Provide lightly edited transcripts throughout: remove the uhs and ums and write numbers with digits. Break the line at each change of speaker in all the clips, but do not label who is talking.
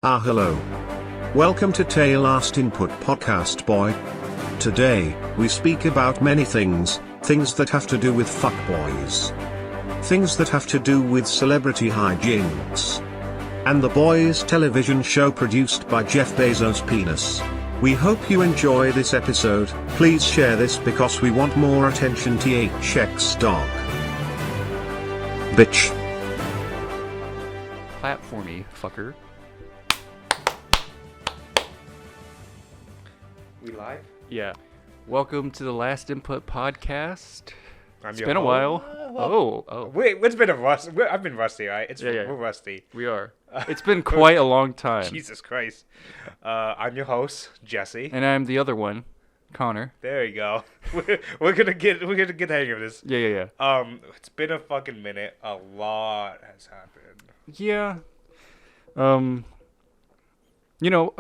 Hello. Welcome to S2.Ep2 podcast, boy. Today, we speak about many things that have to do with fuckboys. Things that have to do with celebrity hijinks. And the Boys television show produced by Jeff Bezos' penis. We hope you enjoy this episode. Please share this because we want more attention. THX dog. Bitch.
Clap for me, fucker.
We live?
Yeah. Welcome to the Last Input podcast. It's
your
been a while.
host.
Oh.
Wait, it's been a rust. I've been rusty, right?
Yeah.
We're rusty.
We are. It's been quite a long time.
Jesus Christ. I'm your host, Jesse.
And I'm the other one, Connor.
There you go. We're gonna get the hang of this.
Yeah.
It's been a fucking minute. A lot has happened.
Yeah. You know,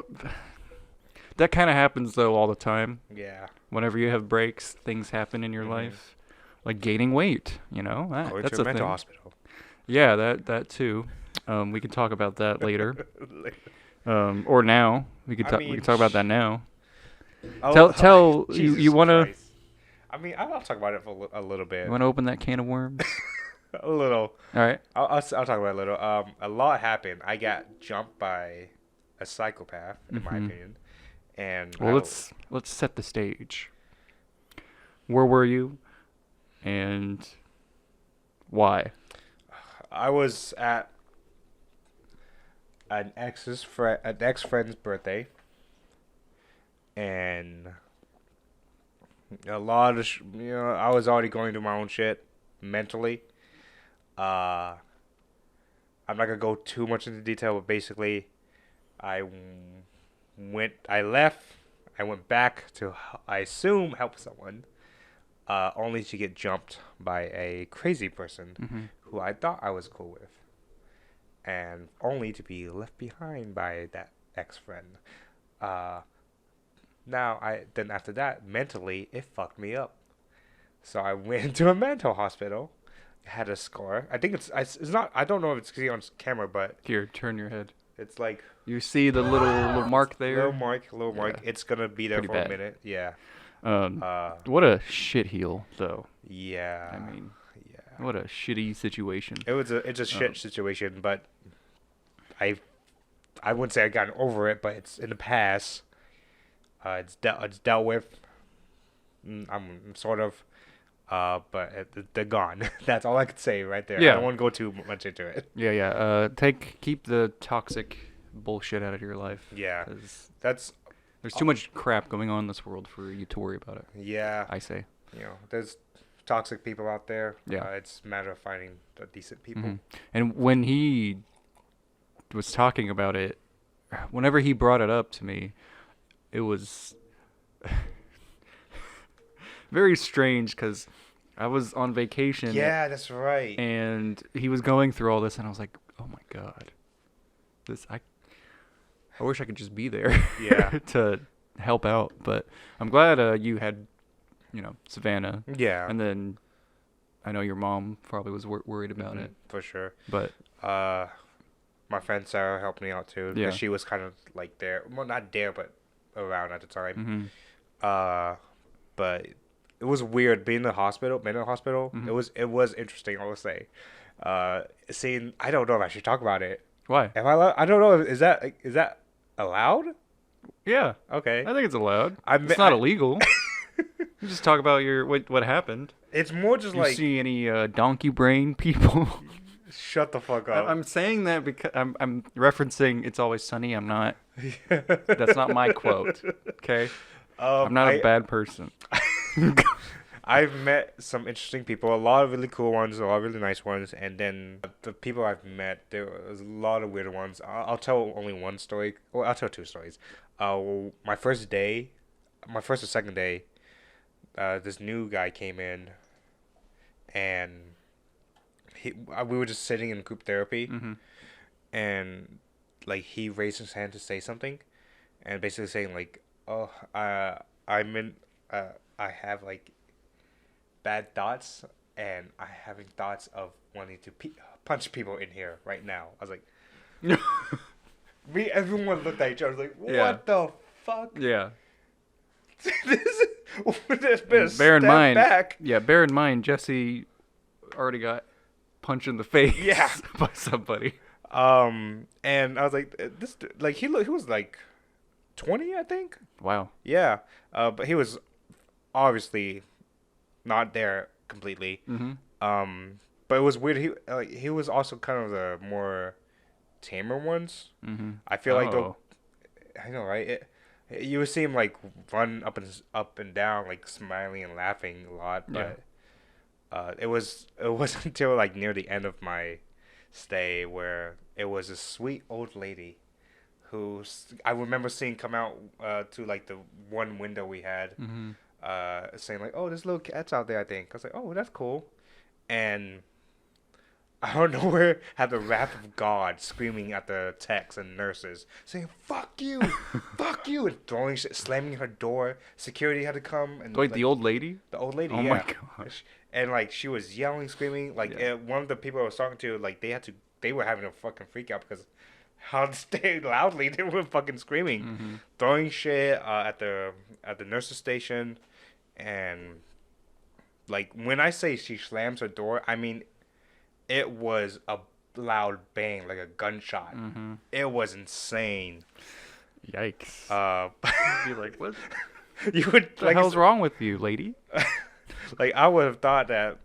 that kind of happens though all the time.
Yeah.
Whenever you have breaks, things happen in your life, like gaining weight. You know,
Going
that's
to
a
a mental
thing.
hospital.
Yeah, that too. We can talk about that later. Or now. We can talk about that now. Tell
Jesus
you want to.
Christ. I mean, I'll talk about it for a little bit.
You want to open that can of worms?
A little.
All right.
I'll talk about it a little. A lot happened. I got jumped by a psychopath, in my opinion. And
Well, let's set the stage. Where were you, and why?
I was at an ex-friend's birthday, and a lot of I was already going through my own shit mentally. I'm not gonna go too much into detail, but basically, I left. I went back to, I assume, help someone, only to get jumped by a crazy person who I thought I was cool with, and only to be left behind by that ex-friend. Then after that, mentally, it fucked me up. So I went to a mental hospital, had a scar. I think it's not. I don't know if it's seen on camera, but
Here, turn your head.
it's like
You see the little mark there?
little mark. It's gonna be there
Pretty
for
bad.
a minute. Yeah.
What a shit heel, though.
Yeah.
I mean,
yeah.
what a shitty situation.
It's a shit situation, but I wouldn't say I've gotten over it, but it's in the past. It's dealt with. I'm sort of. But they're gone. That's all I could say right there.
Yeah.
I don't want to go too much into it.
Yeah. Keep the toxic bullshit out of your life.
Yeah.
'Cause
That's
there's too much crap going on in this world for you to worry about it.
yeah.
I say.
There's toxic people out there.
Yeah.
It's a matter of finding the decent people.
And when he was talking about it, whenever he brought it up to me, it was very strange because I was on vacation.
Yeah, that's right.
And he was going through all this, and I was like, "Oh my god, I wish I could just be there,
Yeah.
to help out." But I'm glad you had, Savannah,
Yeah.
and then I know your mom probably was worried about it,
for sure.
but
My friend Sarah helped me out too. 'Cause
Yeah.
she was kind of like there. Well, not there, but around at the time. But it was weird being in the hospital, mental hospital. It was interesting, I will say. Seeing, I don't know if I should talk about it.
why?
If I don't know. Is that allowed?
Yeah,
Okay.
I think it's allowed.
I'm-
It's not
I-
illegal. You just talk about what happened.
It's more just
You
like
see any donkey brain people?
shut the fuck up.
I'm saying that because I'm referencing It's Always Sunny. I'm not. That's not my quote. Okay. I'm not a bad person.
I've met some interesting people, a lot of really cool ones, a lot of really nice ones, and then the people I've met, there was a lot of weird ones. I'll tell only one story. Well, I'll tell two stories. My first or second day, this new guy came in, and we were just sitting in group therapy, and like he raised his hand to say something, and basically saying like, "Oh, I have like bad thoughts, and I'm having thoughts of wanting to punch people in here right now." I was like, Everyone looked at each other like, what the fuck?
Yeah.
Bear in mind, back.
Yeah, bear in mind, Jesse already got punched in the face.
Yeah.
By somebody.
And I was like, he was like 20, I think.
Wow.
Yeah. But he was obviously not there completely.
Mm-hmm.
But it was weird. He was also kind of the more tamer ones.
Mm-hmm.
I feel like I know, right? You would see him like run up and down, like smiling and laughing a lot. But it wasn't until like near the end of my stay where it was a sweet old lady who I remember seeing come out to like the one window we had, saying like, "Oh, there's little cats out there." I think I was like, "Oh, that's cool," and out of nowhere had the wrath of God screaming at the techs and nurses, saying, "Fuck you, fuck you," and throwing shit, slamming her door. Security had to come and
wait, the old lady?
The old lady,
oh
yeah.
My gosh.
And like she was yelling, screaming, like one of the people I was talking to, like they were having a fucking freak out because how loudly they were fucking screaming, throwing shit at the nurse's station, and like when I say she slams her door, I mean it was a loud bang, like a gunshot. It was insane.
Yikes. You're like, what?
You would
What the hell's wrong with you, lady?
Like I would have thought that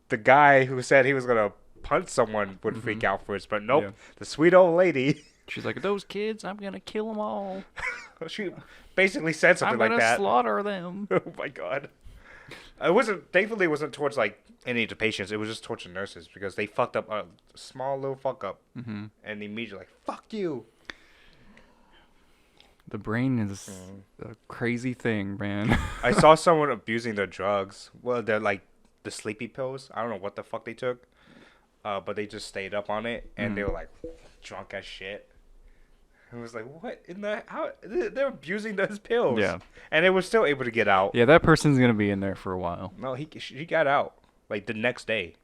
the guy who said he was gonna punch someone would freak out first, but nope. Yeah. The sweet old lady.
She's like, those kids, I'm gonna kill them all.
She basically said something like that.
I'm gonna slaughter them.
Oh my god. Thankfully it wasn't towards like any of the patients. It was just towards the nurses because they fucked up a small little fuck up, and immediately like, fuck you.
The brain is a crazy thing, man.
I saw someone abusing their drugs. Well, they're like the sleepy pills. I don't know what the fuck they took, but they just stayed up on it, and they were like drunk as shit. It was like, what in the how? They're abusing those pills.
Yeah,
and they were still able to get out.
Yeah, that person's gonna be in there for a while.
No, she got out like the next day.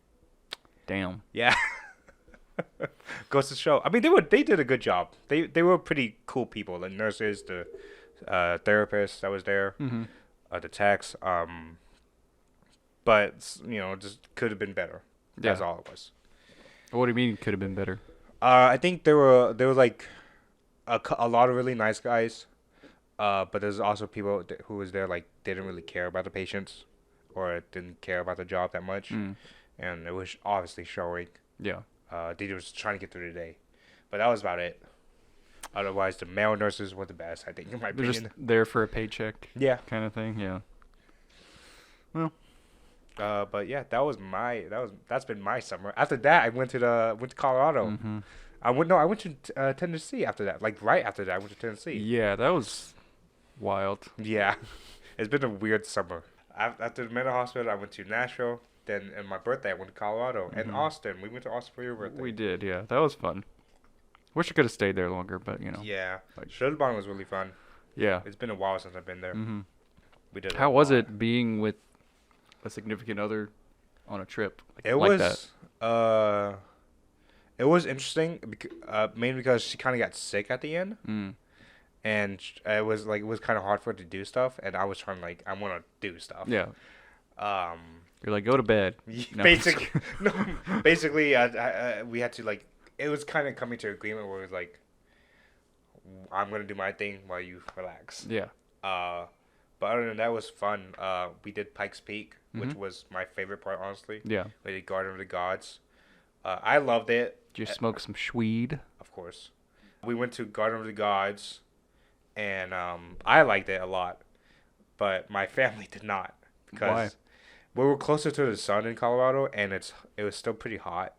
Damn.
Yeah. Goes to show. I mean, they did a good job. They were pretty cool people. The nurses, the therapists that was there, the techs. But just could have been better. That's all it was.
What do you mean could have been better?
I think there were like a lot of really nice guys, but there's also people who was there like they didn't really care about the patients, or didn't care about the job that much, and it was obviously showing.
Yeah.
They were just trying to get through the day, but that was about it. Otherwise, the male nurses were the best, I think, in my opinion.
They're just there for a paycheck.
Yeah.
Kind of thing. Yeah. Well.
But yeah, that's been my summer. After that, I went to Colorado. I went to Tennessee after that. Like right after that, I went to Tennessee.
Yeah, that was wild.
Yeah, it's been a weird summer. After the mental hospital, I went to Nashville. Then, on my birthday, I went to Colorado and Austin. We went to Austin for your birthday.
We did, yeah. That was fun. Wish I could have stayed there longer, but
Yeah, Shuttlebond was really fun.
Yeah,
it's been a while since I've been there. We did.
How was it being with a significant other on a trip?
It was interesting, mainly because she kind of got sick at the end, and it was kind of hard for her to do stuff, and I was trying I want to do stuff.
Yeah. You're like, go to bed.
No. Basically, we had to it was kind of coming to an agreement where it was like, I'm gonna do my thing while you relax.
Yeah.
But other than that, it was fun. We did Pikes Peak, which was my favorite part, honestly.
Yeah.
We did Garden of the Gods. I loved it.
Did you smoke some Schweed?
Of course. We went to Garden of the Gods, and I liked it a lot, but my family did not because.
Why?
We were closer to the sun in Colorado, and it was still pretty hot.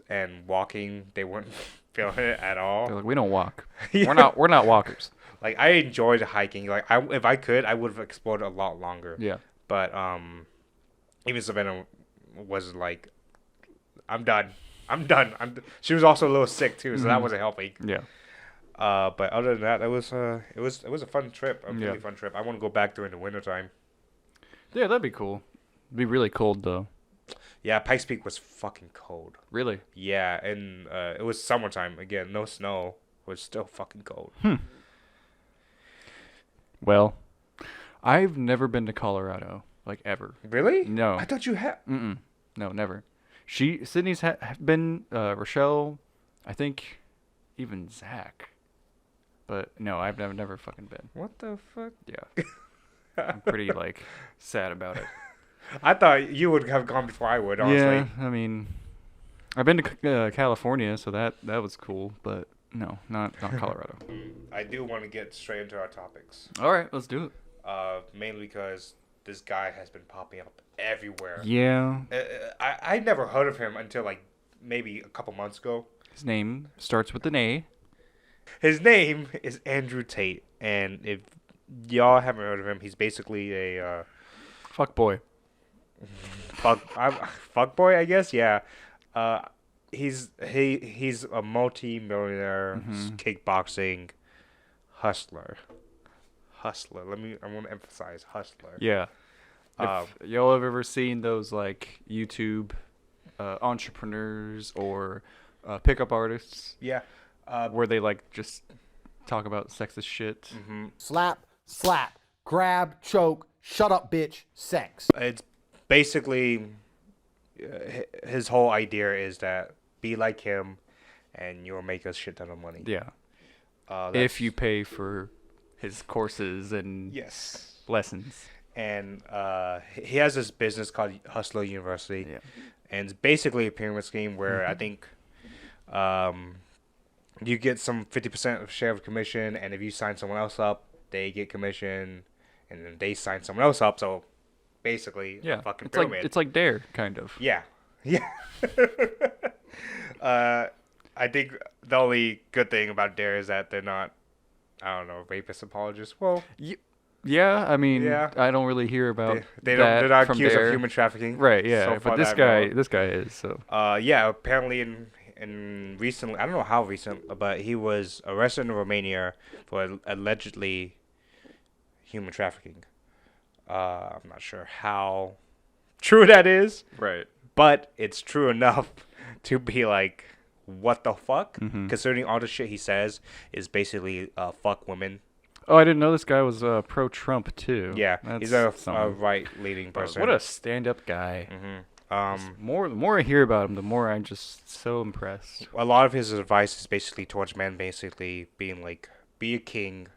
And walking, they weren't feeling it at all.
They're like, we don't walk. Yeah. We're not walkers.
Like I enjoyed hiking. If I could, I would have explored a lot longer.
Yeah.
But even Savannah was like, I'm done. She was also a little sick too, so that wasn't helping.
Yeah.
But other than that, it was a fun trip. A really fun trip. I want to go back during the wintertime.
Yeah, that'd be cool. It'd be really cold though.
Yeah, Pikes Peak was fucking cold.
Really?
Yeah, and it was summertime again. No snow. It was still fucking cold.
Well, I've never been to Colorado, like ever.
Really?
No.
I thought you had.
No, never. Sydney's been, Rochelle, I think, even Zach. But no, I've never fucking been.
What the fuck?
Yeah. I'm pretty, like, sad about it.
I thought you would have gone before I would, honestly.
Yeah, I mean, I've been to California, so that was cool, but no, not Colorado.
I do want to get straight into our topics.
All right, let's do it.
Mainly because this guy has been popping up everywhere.
Yeah.
I never heard of him until like maybe a couple months ago.
His name starts with an A.
His name is Andrew Tate, and if y'all haven't heard of him, he's basically a
Fuck boy.
fuck boy, I guess. Yeah. He's a multi-millionaire kickboxing hustler. I want to emphasize hustler.
Yeah. If y'all have ever seen those like YouTube entrepreneurs or pickup artists,
Yeah.
where they like just talk about sexist shit.
Slap, slap, grab, choke, shut up, bitch, sex.
It's basically his whole idea is that be like him, and you'll make a shit ton of money.
Yeah.
That's-
If you pay for his courses and
Yes.
lessons.
And he has this business called Hustler University,
Yeah.
and it's basically a pyramid scheme where I think you get some 50% of share of commission, and if you sign someone else up, they get commission, and then they sign someone else up. So basically,
Yeah.
a fucking
It's like
pyramid.
Dare, kind of.
Yeah. I think the only good thing about Dare is that they're not, I don't know, rapist apologists. Well,
Yeah, I mean,
Yeah.
I don't really hear about
they're not
from
accused
Dare.
of human trafficking.
Right, yeah,
so
but
far
this
that I know.
guy is, so.
Yeah, apparently in recently, I don't know how recent, but he was arrested in Romania for allegedly human trafficking. I'm not sure how true that is,
Right.
but it's true enough to be like, what the fuck?
Mm-hmm.
Considering all the shit he says is basically fuck women.
Oh, I didn't know this guy was pro-Trump, too.
Yeah,
That's
he's a
something.
right-leaning person.
What a stand-up guy.
Mm-hmm.
The more I hear about him, the more I'm just so impressed.
A lot of his advice is basically towards men, basically being like, be a king,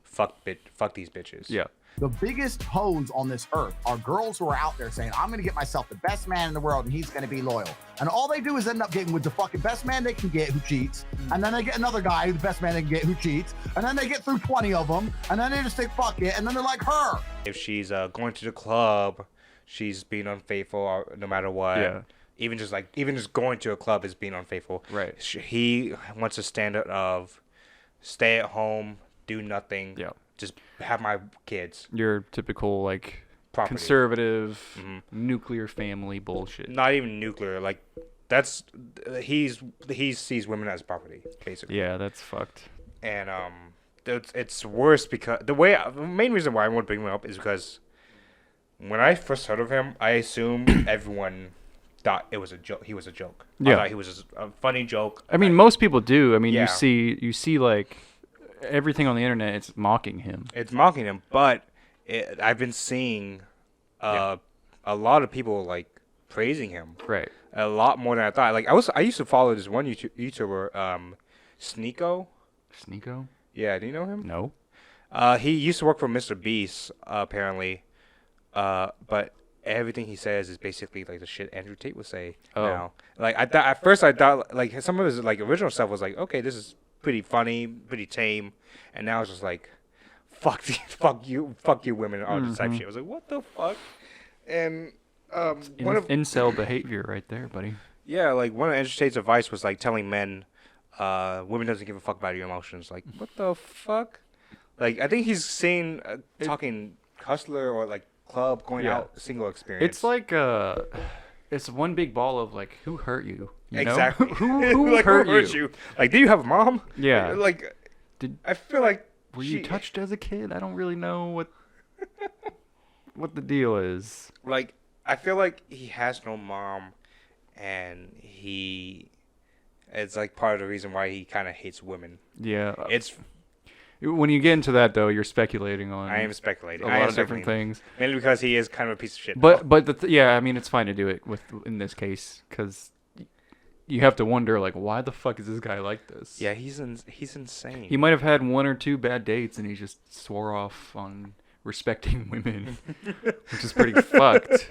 fuck these bitches.
Yeah.
The biggest hoes on this earth are girls who are out there saying, I'm going to get myself the best man in the world and he's going to be loyal. And all they do is end up getting with the fucking best man they can get who cheats. And then they get another guy who's the best man they can get who cheats. And then they get through 20 of them. And then they just think, fuck it. And then they're like her.
If she's going to the club, she's being unfaithful no matter what.
Yeah.
Even just going to a club is being unfaithful.
Right.
He wants a standard of stay at home, do nothing.
Yeah.
Just have my kids.
Your typical, like,
Property.
conservative, nuclear family bullshit.
Not even nuclear. Like, that's he sees women as property, basically.
Yeah, that's fucked.
And it's worse because the main reason why I want to bring him up is because when I first heard of him, I assumed everyone thought it was a joke. He was a joke.
Yeah.
I thought he was just a funny joke.
I mean, most people do. I mean,
Yeah.
you see like everything on the internet. It's mocking him.
It's mocking him, but I've been seeing a lot of people like praising him.
Right.
A lot more than I thought. Like I used to follow this one YouTuber, Sneeko.
Sneeko?
Yeah, do you know him?
No.
He used to work for Mr. Beast, apparently. But everything he says is basically like the shit Andrew Tate would say now. Like at first I thought like some of his like original stuff was like, okay, this is pretty funny, pretty tame, and now it's just like, fuck you, women, all this type shit. I was like, what the fuck? And one of
incel behavior right there, buddy.
like one of Andrew Tate's advice was like telling men, women doesn't give a fuck about your emotions. Like, what the fuck? Like, I think he's saying talking hustler or like club going out single experience.
It's like it's one big ball of like, who hurt you? You
exactly.
know? who
like,
hurt
who hurt you? Like, do you have a mom?
Yeah.
Like,
Did
I feel like
were you touched as a kid? I don't really know what the deal is.
Like, I feel like he has no mom, and it's like part of the reason why he kind of hates women.
Yeah.
It's
When you get into that though, you're speculating on.
I am speculating
a lot of different things.
Mainly because he is kind of a piece of shit.
But yeah, I mean, it's fine to do it in this case because you have to wonder like, why the fuck is this guy like this?
Yeah, he's insane.
He might have had 1 or 2 bad dates and he just swore off on respecting women, which is pretty fucked.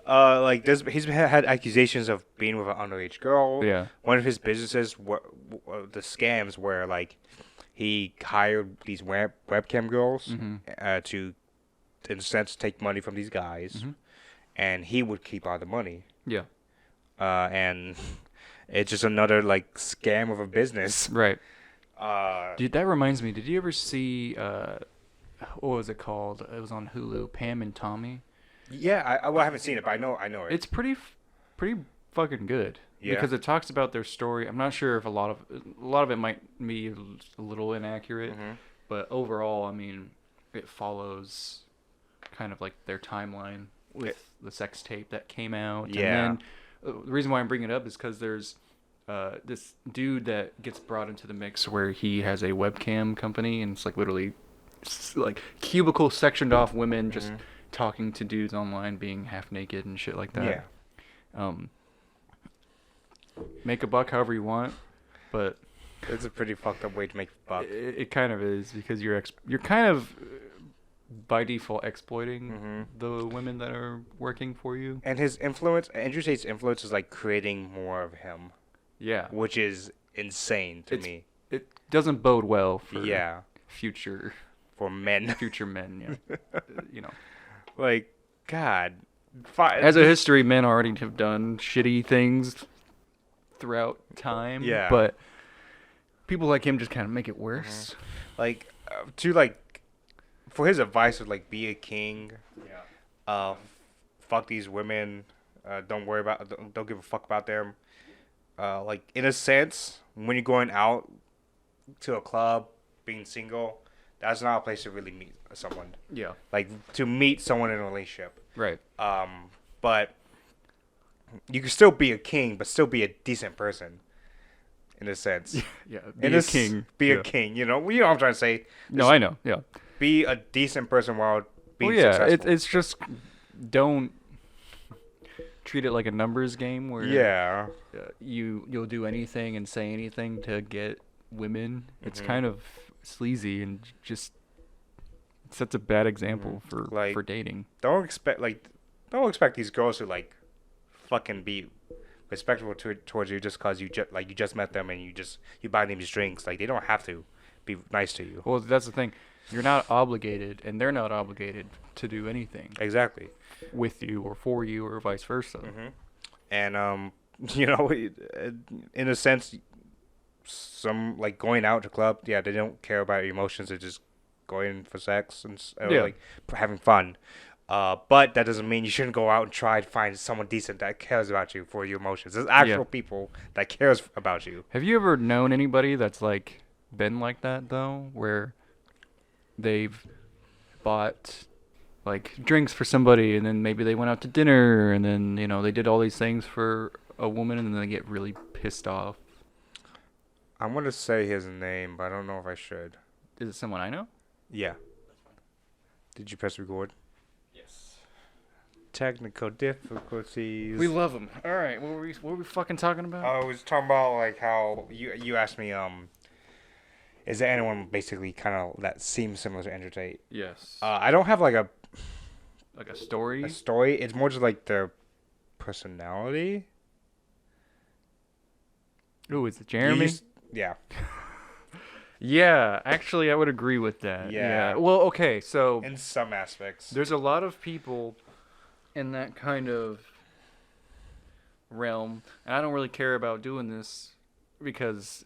Like he's had accusations of being with an underage girl.
Yeah.
One of his businesses, the scams were like he hired these webcam girls to, in a sense, take money from these guys, and he would keep all the money.
Yeah.
And it's just another like scam of a business.
Right. Dude, that reminds me. Did you ever see what was it called? It was on Hulu. Pam and Tommy.
Yeah, I haven't seen it, but I know it.
It's pretty fucking good.
Yeah.
Because it talks about their story. I'm not sure if a lot of it might be a little inaccurate, but overall, I mean, it follows kind of like their timeline with the sex tape that came out.
Yeah.
And then the reason why I'm bringing it up is because there's this dude that gets brought into the mix where he has a webcam company, and it's like literally like cubicle sectioned off women just talking to dudes online being half naked and shit like that.
Yeah.
Make a buck however you want, but
It's a pretty fucked up way to make a buck.
it kind of is because you're kind of by default exploiting the women that are working for you.
And his influence, Andrew Tate's influence, is like creating more of him.
Yeah.
Which is insane to me.
It doesn't bode well for
future
men, yeah.
Like, God.
As a history, men already have done shitty things throughout time.
Yeah.
But people like him just kind of make it worse.
Like, for his advice of, like, be a king. Yeah. Fuck these women. Don't give a fuck about them. Like, in a sense, when you're going out to a club, being single, that's not a place to really meet someone.
Yeah.
Like, to meet someone in a relationship.
Right.
But you can still be a king, but still be a decent person, in a sense.
Yeah. Be a king.
Be a king. You know what I'm trying to say.
No, I know. Yeah.
Be a decent person while being successful.
It's just don't treat it like a numbers game where you'll do anything and say anything to get women. It's kind of sleazy and just sets a bad example for dating.
Don't expect these girls to like fucking be respectful towards you just because you just met them and you buy them these drinks. Like, they don't have to be nice to you.
Well, that's the thing. You're not obligated, and they're not obligated to do anything.
Exactly.
With you or for you or vice versa.
And in a sense, some like going out to club, they don't care about your emotions. They're just going for sex and like having fun. But that doesn't mean you shouldn't go out and try to find someone decent that cares about you for your emotions. There's actual people that cares about you.
Have you ever known anybody that's like been like that though, where they've bought like drinks for somebody and then maybe they went out to dinner and then they did all these things for a woman and then they get really pissed off?
I'm gonna say his name, but I don't know if I should.
Is it someone I know?
Yeah. Did you press record?
Yes.
Technical difficulties.
We love them. All right, what were we fucking talking about?
I was talking about like how you asked me is there anyone basically kind of that seems similar to Andrew Tate?
Yes.
I don't have like a
story.
A story. It's more just like their personality.
Ooh, is it Jeremy?
Yeah.
Yeah, actually, I would agree with that.
Yeah.
Well, okay, so
in some aspects,
there's a lot of people in that kind of realm, and I don't really care about doing this because,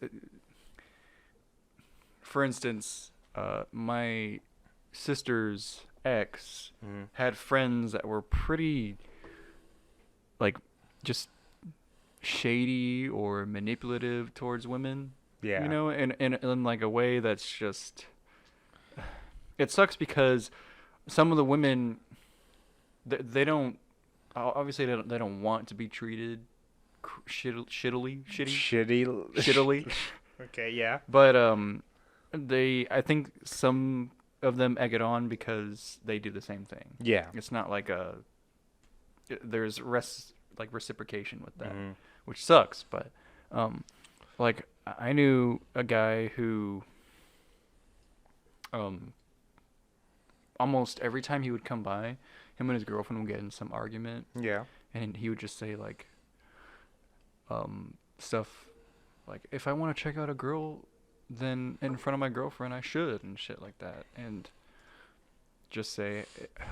for instance, my sister's ex had friends that were pretty, like, just shady or manipulative towards women.
Yeah.
In like a way that's just, it sucks because some of the women, they don't obviously they don't want to be treated shittily.
Okay, yeah.
But I think some of them egg it on because they do the same thing.
Yeah.
It's not like there's reciprocation with that,
Mm-hmm.
which sucks. But like I knew a guy who almost every time he would come by, him and his girlfriend would get in some argument.
Yeah.
And he would just say like stuff like, if I want to check out a girl, then in front of my girlfriend I should, and shit like that. And just say,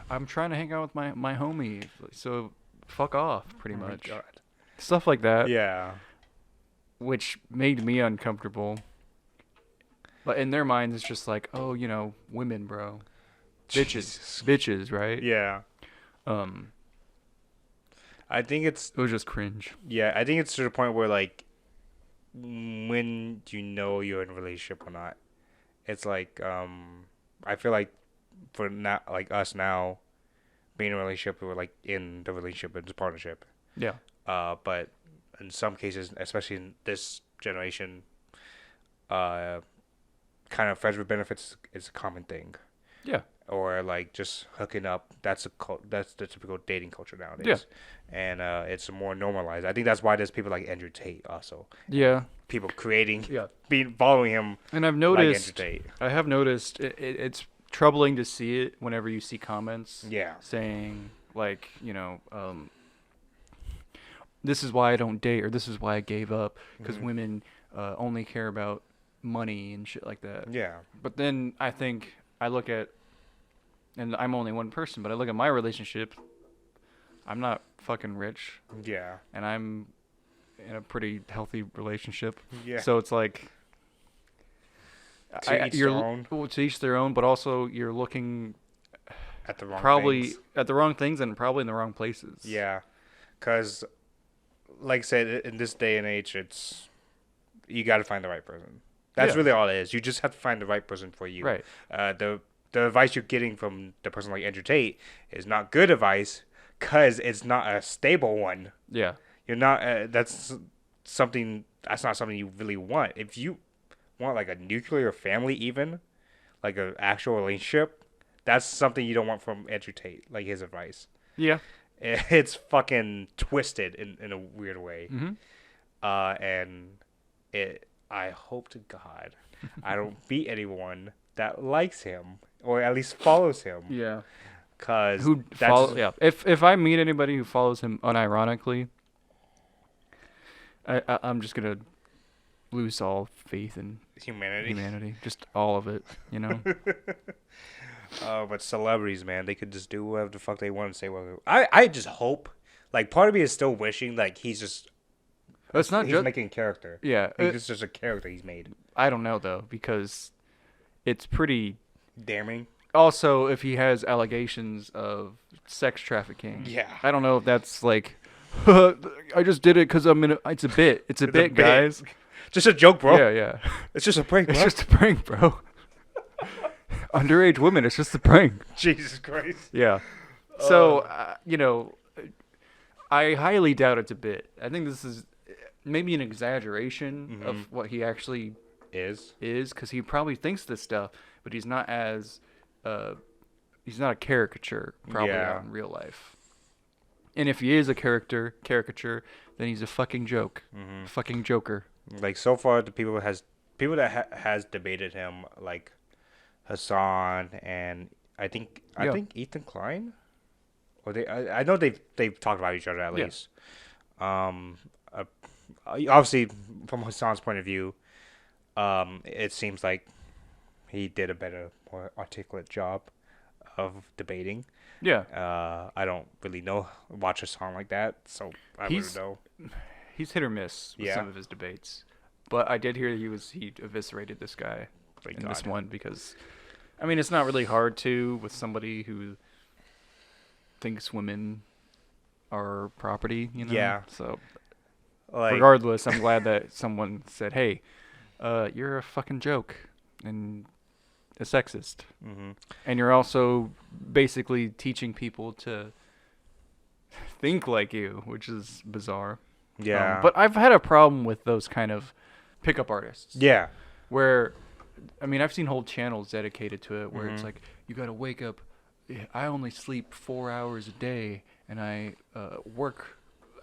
I'm trying to hang out with my homie, so fuck off, pretty much.
God.
Stuff like that.
Yeah.
Which made me uncomfortable. But in their minds, it's just like, oh, women, bro. Bitches, right?
Yeah. I think it
was just cringe.
Yeah, I think it's to the point where, like, when you know you're in a relationship or not, it's like, I feel like for now, like us now, being in a relationship, we're like in the relationship, it's a partnership.
Yeah.
But in some cases, especially in this generation, kind of friends with benefits is a common thing.
Yeah.
Or like just hooking up. That's the typical dating culture nowadays.
Yeah.
And it's more normalized. I think that's why there's people like Andrew Tate also.
Yeah.
People creating,
yeah,
following him.
And I've noticed.
Like Andrew Tate.
I have noticed it's troubling to see it whenever you see comments.
Yeah.
Saying like, this is why I don't date, or this is why I gave up, because women only care about money and shit like that.
Yeah.
But then I look at, and I'm only one person, but I look at my relationship. I'm not fucking rich.
Yeah.
And I'm in a pretty healthy relationship.
Yeah.
So it's like,
to each their own.
Well, to each their own, but also you're looking
at the wrong
probably
things.
At the wrong things, and probably in the wrong places.
Yeah. Because, like I said, in this day and age, you got to find the right person. That's really all it is. You just have to find the right person for you.
Right.
The advice you're getting from the person like Andrew Tate is not good advice because it's not a stable one.
Yeah.
You're not. That's not something you really want. If you want like a nuclear family, even like an actual relationship, that's something you don't want from Andrew Tate. Like his advice.
Yeah.
It's fucking twisted in a weird way.
Mm-hmm.
And I hope to God I don't meet anyone that likes him or at least follows him.
Yeah.
Cause
if I meet anybody who follows him unironically, I'm just gonna lose all faith in humanity, just all of it,
But celebrities, man, they could just do whatever the fuck they want and say whatever. I just hope, like, part of me is still wishing, like, he's making a character.
Yeah,
it's just a character he's made.
I don't know though, because it's pretty
damning.
Also, if he has allegations of sex trafficking,
yeah,
I don't know if that's like, I just did it because it's a bit. It's a bit, guys.
Just a joke, bro.
Yeah.
It's just a prank, bro.
It's just a prank, bro. Underage women, it's just a prank.
Jesus Christ.
Yeah. So, I highly doubt it's a bit. I think this is maybe an exaggeration of what he actually is, because he probably thinks this stuff, but he's not he's not a caricature probably out in real life. And if he is a caricature, then he's a fucking joke, fucking joker.
Like so far, the people that has debated him, like Hassan and I think Ethan Klein, or I know they've talked about each other at least. Obviously, from Hassan's point of view, it seems like he did a better, more articulate job of debating.
Yeah.
I don't really watch Hassan like that, so I wouldn't know.
He's hit or miss with some of his debates, but I did hear he eviscerated this guy in this one because, I mean, it's not really hard to with somebody who thinks women are property,
Yeah.
So,
like,
regardless, I'm glad that someone said, "Hey, you're a fucking joke and a sexist, and you're also basically teaching people to think like you, which is bizarre.
Yeah.
But I've had a problem with those kind of pickup artists.
Yeah.
Where, I mean, I've seen whole channels dedicated to it where it's like, you got to wake up. I only sleep 4 hours a day, and I work.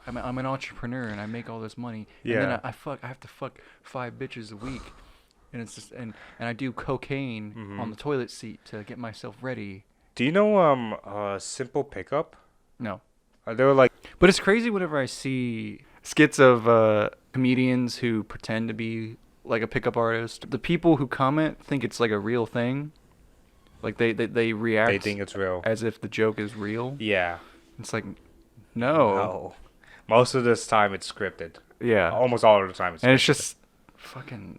I'm an entrepreneur, and I make all this money.
Yeah.
And then I have to fuck 5 bitches a week. And it's just and I do cocaine on the toilet seat to get myself ready.
Do you know Simple Pickup?
No.
They were like,
But it's crazy whenever I see skits of comedians who pretend to be like a pickup artist. The people who comment think it's like a real thing. Like they react.
they think it's real.
As if the joke is real.
Yeah.
It's like, no.
No. Most of this time it's scripted.
Yeah.
Almost all of the time it's scripted.
And it's just fucking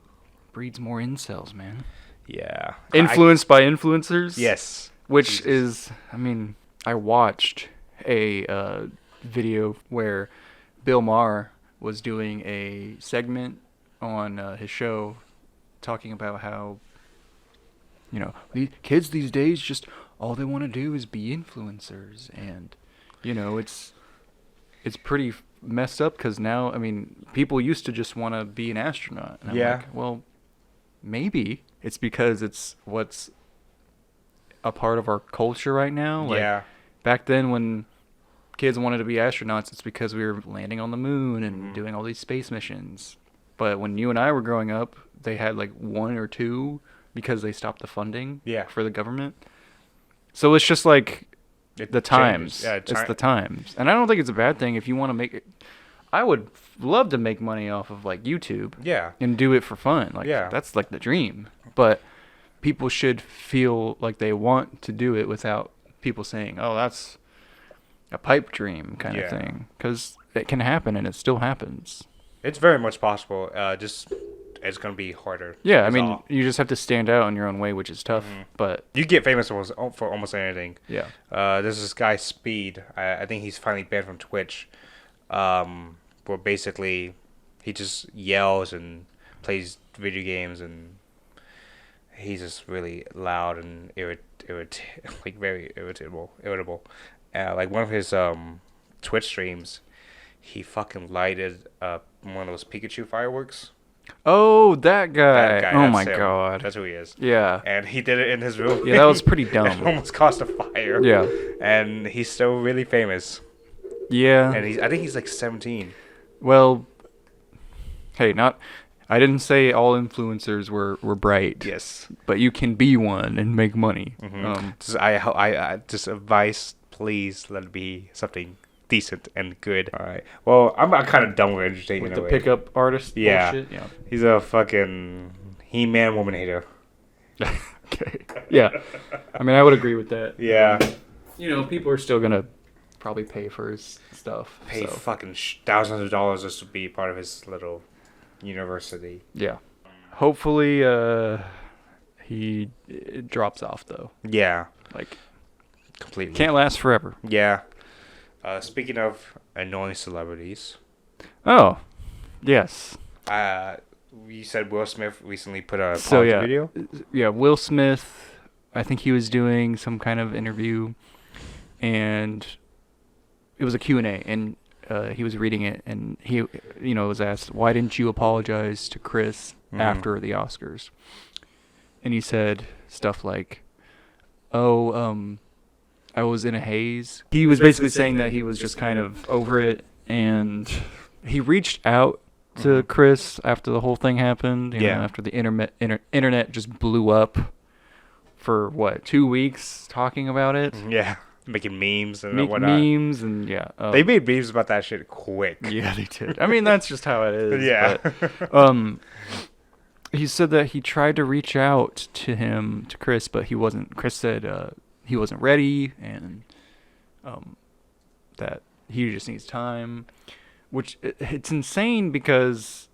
breeds more incels, man.
Yeah.
Influenced by influencers.
Yes.
Which is, I mean, I watched a video where Bill Maher was doing a segment on his show talking about how, you know, the kids these days just all they want to do is be influencers, and you know it's pretty messed up because now, I mean, people used to just want to be an astronaut, and I'm like, well, maybe it's because it's what's a part of our culture right now. Like, back then when kids wanted to be astronauts, it's because we were landing on the moon and doing all these space missions. But when you and I were growing up, they had like 1 or 2 because they stopped the funding for the government. So it's just like the times.
Yeah,
it's the times. And I don't think it's a bad thing if you want to make it. I would love to make money off of like YouTube.
Yeah.
And do it for fun. Like that's like the dream. But people should feel like they want to do it without people saying, "Oh, that's a pipe dream" kind of thing. Because it can happen, and it still happens.
It's very much possible. Just it's gonna be harder.
Yeah, I mean, you just have to stand out in your own way, which is tough. But
you get famous for almost anything.
Yeah.
There's this guy Speed. I think he's finally banned from Twitch. Where basically he just yells and plays video games, and he's just really loud and like very irritable. Like one of his Twitch streams, he fucking lighted one of those Pikachu fireworks.
Oh, that guy. Oh my
him.
God.
That's who he is.
Yeah.
And he did it in his room.
Yeah, that was pretty dumb.
It almost caused a fire.
Yeah.
And he's still really famous.
Yeah.
And I think he's like 17.
Well, hey, I didn't say all influencers were bright.
Yes.
But you can be one and make money.
Just advice, please let it be something decent and good. All right. Well, I'm kind of done with entertainment.
With the pickup artist bullshit? Yeah.
He's a fucking He-Man woman hater.
Okay. Yeah. I mean, I would agree with that.
Yeah.
You know, people are still going to probably pay for his stuff.
Pay fucking thousands of dollars just to be part of his little university.
Yeah. Hopefully, he drops off, though.
Yeah.
Like,
completely.
Can't last forever.
Yeah. Speaking of annoying celebrities.
Oh, yes.
You said Will Smith recently put a apology video?
Yeah, Will Smith, I think he was doing some kind of interview, and it was a Q&A, and he was reading it, and he, was asked, why didn't you apologize to Chris after the Oscars? And he said stuff like, I was in a haze. He was basically saying that he was just kind of over it, and he reached out to Chris after the whole thing happened. You know, after the internet just blew up for 2 weeks talking about it.
Yeah, making memes and whatnot.
Memes and
they made memes about that shit quick.
Yeah, they did. I mean, that's just how it is.
Yeah.
But, he said that he tried to reach out to Chris, but he wasn't. Chris said he wasn't ready, and that he just needs time. Which it's insane because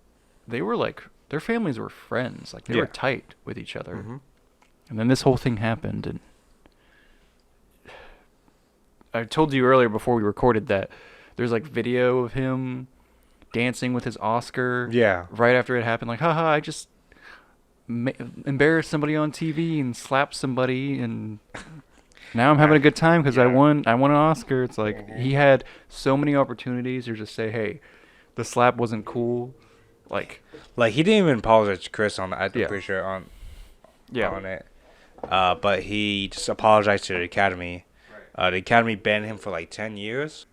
they were like, their families were friends, like they were tight with each other, and then this whole thing happened. And I told you earlier before we recorded that there's like video of him dancing with his Oscar.
Yeah.
Right after it happened, like, haha, I just embarrassed somebody on TV and slapped somebody, and Now I'm having a good time because
Yeah.
I won an Oscar. It's like he had so many opportunities to just say, hey, the slap wasn't cool. Like
he didn't even apologize to Chris on. I'm
Yeah.
pretty sure on
yeah.
it. But he just apologized to the Academy. The Academy banned him for like 10 years.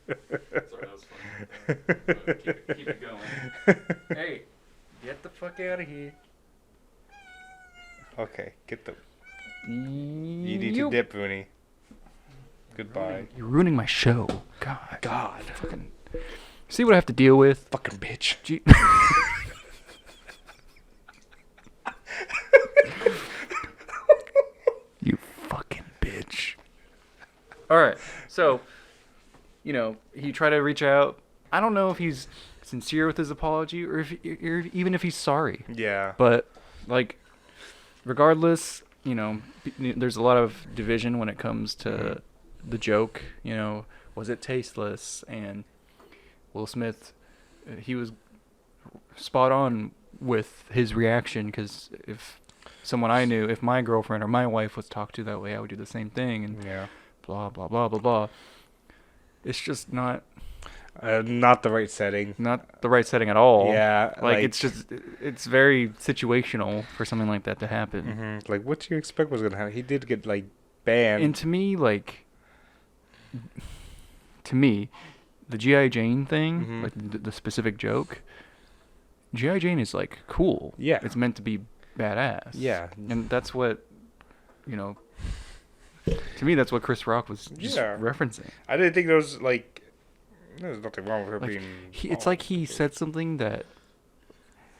Sorry, that was funny. Keep it going. Hey, get the fuck out of here.
Okay, get the. You need to dip, Rooney. Goodbye.
You're ruining my show. God. Fucking. See what I have to deal with?
Fucking bitch.
You fucking bitch. Alright, so, he tried to reach out. I don't know if he's sincere with his apology or even if he's sorry.
Yeah.
But, regardless, there's a lot of division when it comes to the joke. Was it tasteless? And Will Smith, he was spot on with his reaction, because if someone I knew, if my girlfriend or my wife was talked to that way, I would do the same thing, and blah, blah, blah, blah, blah. It's just not
the right setting.
Not the right setting at all.
Yeah.
It's very situational for something like that to happen.
Mm-hmm. What do you expect was going to happen? He did get, banned.
And to me, the G.I. Jane thing, the specific joke, G.I. Jane is, cool.
Yeah.
It's meant to be badass.
Yeah.
And that's what, to me, that's what Chris Rock was just referencing.
I didn't think there was, there's nothing wrong with her being...
It's like he said something that...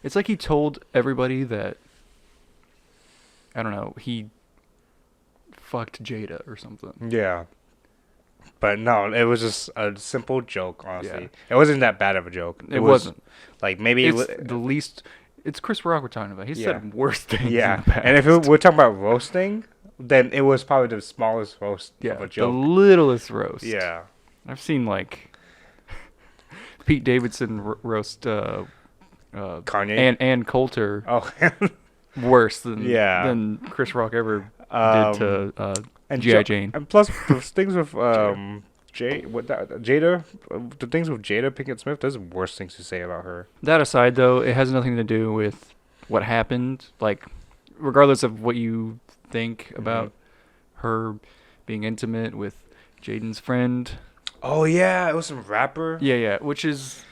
It's like he told everybody that, I don't know, he fucked Jada or something.
Yeah. But no, it was just a simple joke, honestly.
Yeah.
It wasn't that bad of a joke.
It wasn't.
Maybe...
It's the least... It's Chris Rock we're talking about. He said worse things.
Yeah.
In the past.
And if we're talking about roasting, then it was probably the smallest roast of a joke.
The littlest roast.
Yeah.
I've seen, Pete Davidson roast
Kanye?
and Coulter
Oh.
worse than Chris Rock ever did to G.I. Jane.
And plus, the things with Jada, the things with Jada Pinkett Smith, there's worse things to say about her.
That aside, though, it has nothing to do with what happened. Regardless of what you think about her being intimate with Jaden's friend.
Oh, yeah, it was some rapper.
Yeah, which is,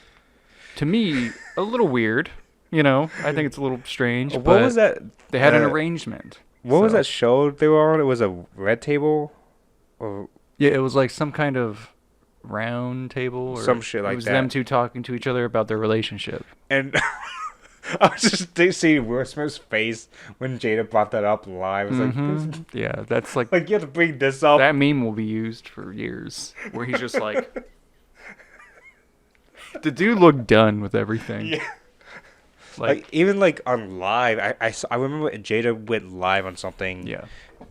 to me, a little weird. I think it's a little strange.
What was that?
They had an arrangement.
What was that show they were on? It was a Red Table? Or
yeah, it was some kind of round table. Or
some shit like that.
It was them two talking to each other about their relationship.
And I was just seeing Will Smith's face when Jada brought that up live. I was
yeah, that's
you have to bring this up.
That meme will be used for years, where he's just the dude looked done with everything.
Yeah. Even on live, I remember Jada went live on something.
Yeah.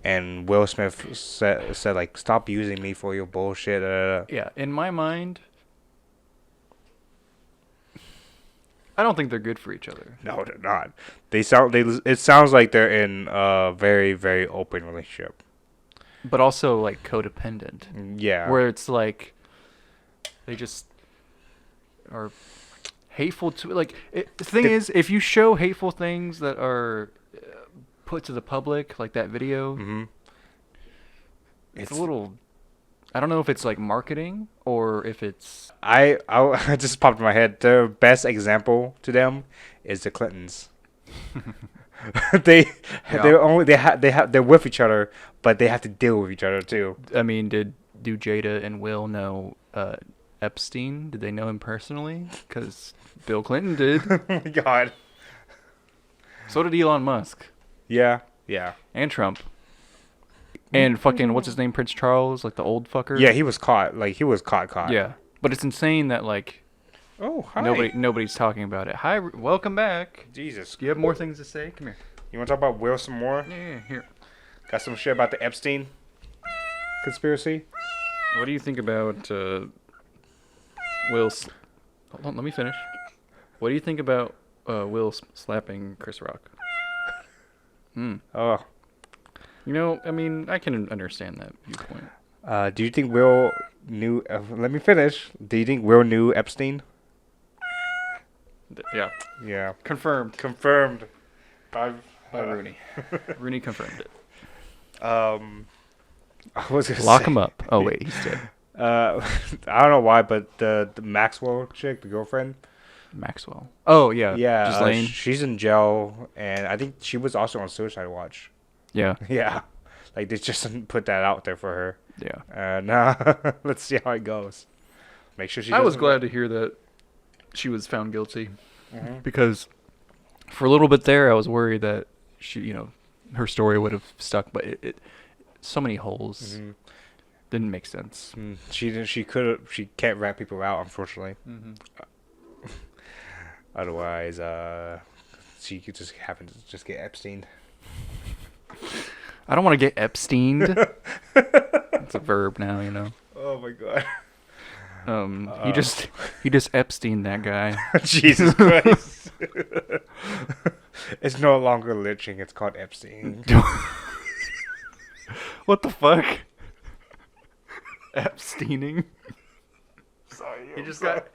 And Will Smith said stop using me for your bullshit.
Yeah, in my mind, I don't think they're good for each other.
No, they're not. It sounds like they're in a very, very open relationship.
But also codependent.
Yeah.
Where it's they just are hateful to the thing is, if you show hateful things that are put to the public, like that video, it's a little, I don't know if it's marketing or if it's
I just popped in my head, the best example to them is the Clintons. They're with each other, but they have to deal with each other too.
I mean, do Jada and Will know Epstein? Did they know him personally? Because Bill Clinton did.
Oh my God.
So did Elon Musk.
Yeah.
And Trump. And fucking, what's his name, Prince Charles, the old fucker?
Yeah, he was caught. He was caught.
Yeah. But it's insane that,
oh, hi.
nobody's talking about it. Hi, welcome back.
Jesus.
Do you have more things to say? Come here.
You want to talk about Will some more?
Yeah, here.
Got some shit about the Epstein conspiracy?
What do you think about Will... Hold on, let me finish. What do you think about Will slapping Chris Rock?
Oh.
You know, I mean, I can understand that viewpoint.
Do you think Will knew? Let me finish. Do you think Will knew Epstein?
Yeah.
Yeah.
Confirmed.
Confirmed.
By Rooney. Rooney confirmed it.
I was gonna
Lock
say,
him up. Oh wait, he's dead.
I don't know why, but the Maxwell chick, the girlfriend.
Maxwell. Oh yeah.
Yeah.
Ghislaine.
She's in jail, and I think she was also on Suicide Watch.
Yeah.
Yeah. Like they just didn't put that out there for her.
Yeah.
Nah. Let's see how it goes. Make sure she.
I was glad to hear that she was found guilty,
Mm-hmm.
because for a little bit there I was worried that she, her story would have stuck, but it so many holes.
Mm-hmm.
Didn't make sense.
She can't rat people out, unfortunately.
Mm-hmm.
Otherwise, she could just happen to just get Epstein.
I don't want to get Epsteined. It's a verb now,
Oh my god.
He just Epstein that guy.
Jesus Christ. It's no longer lynching, it's called Epstein.
What the fuck? Epsteining?
Sorry.
He just got.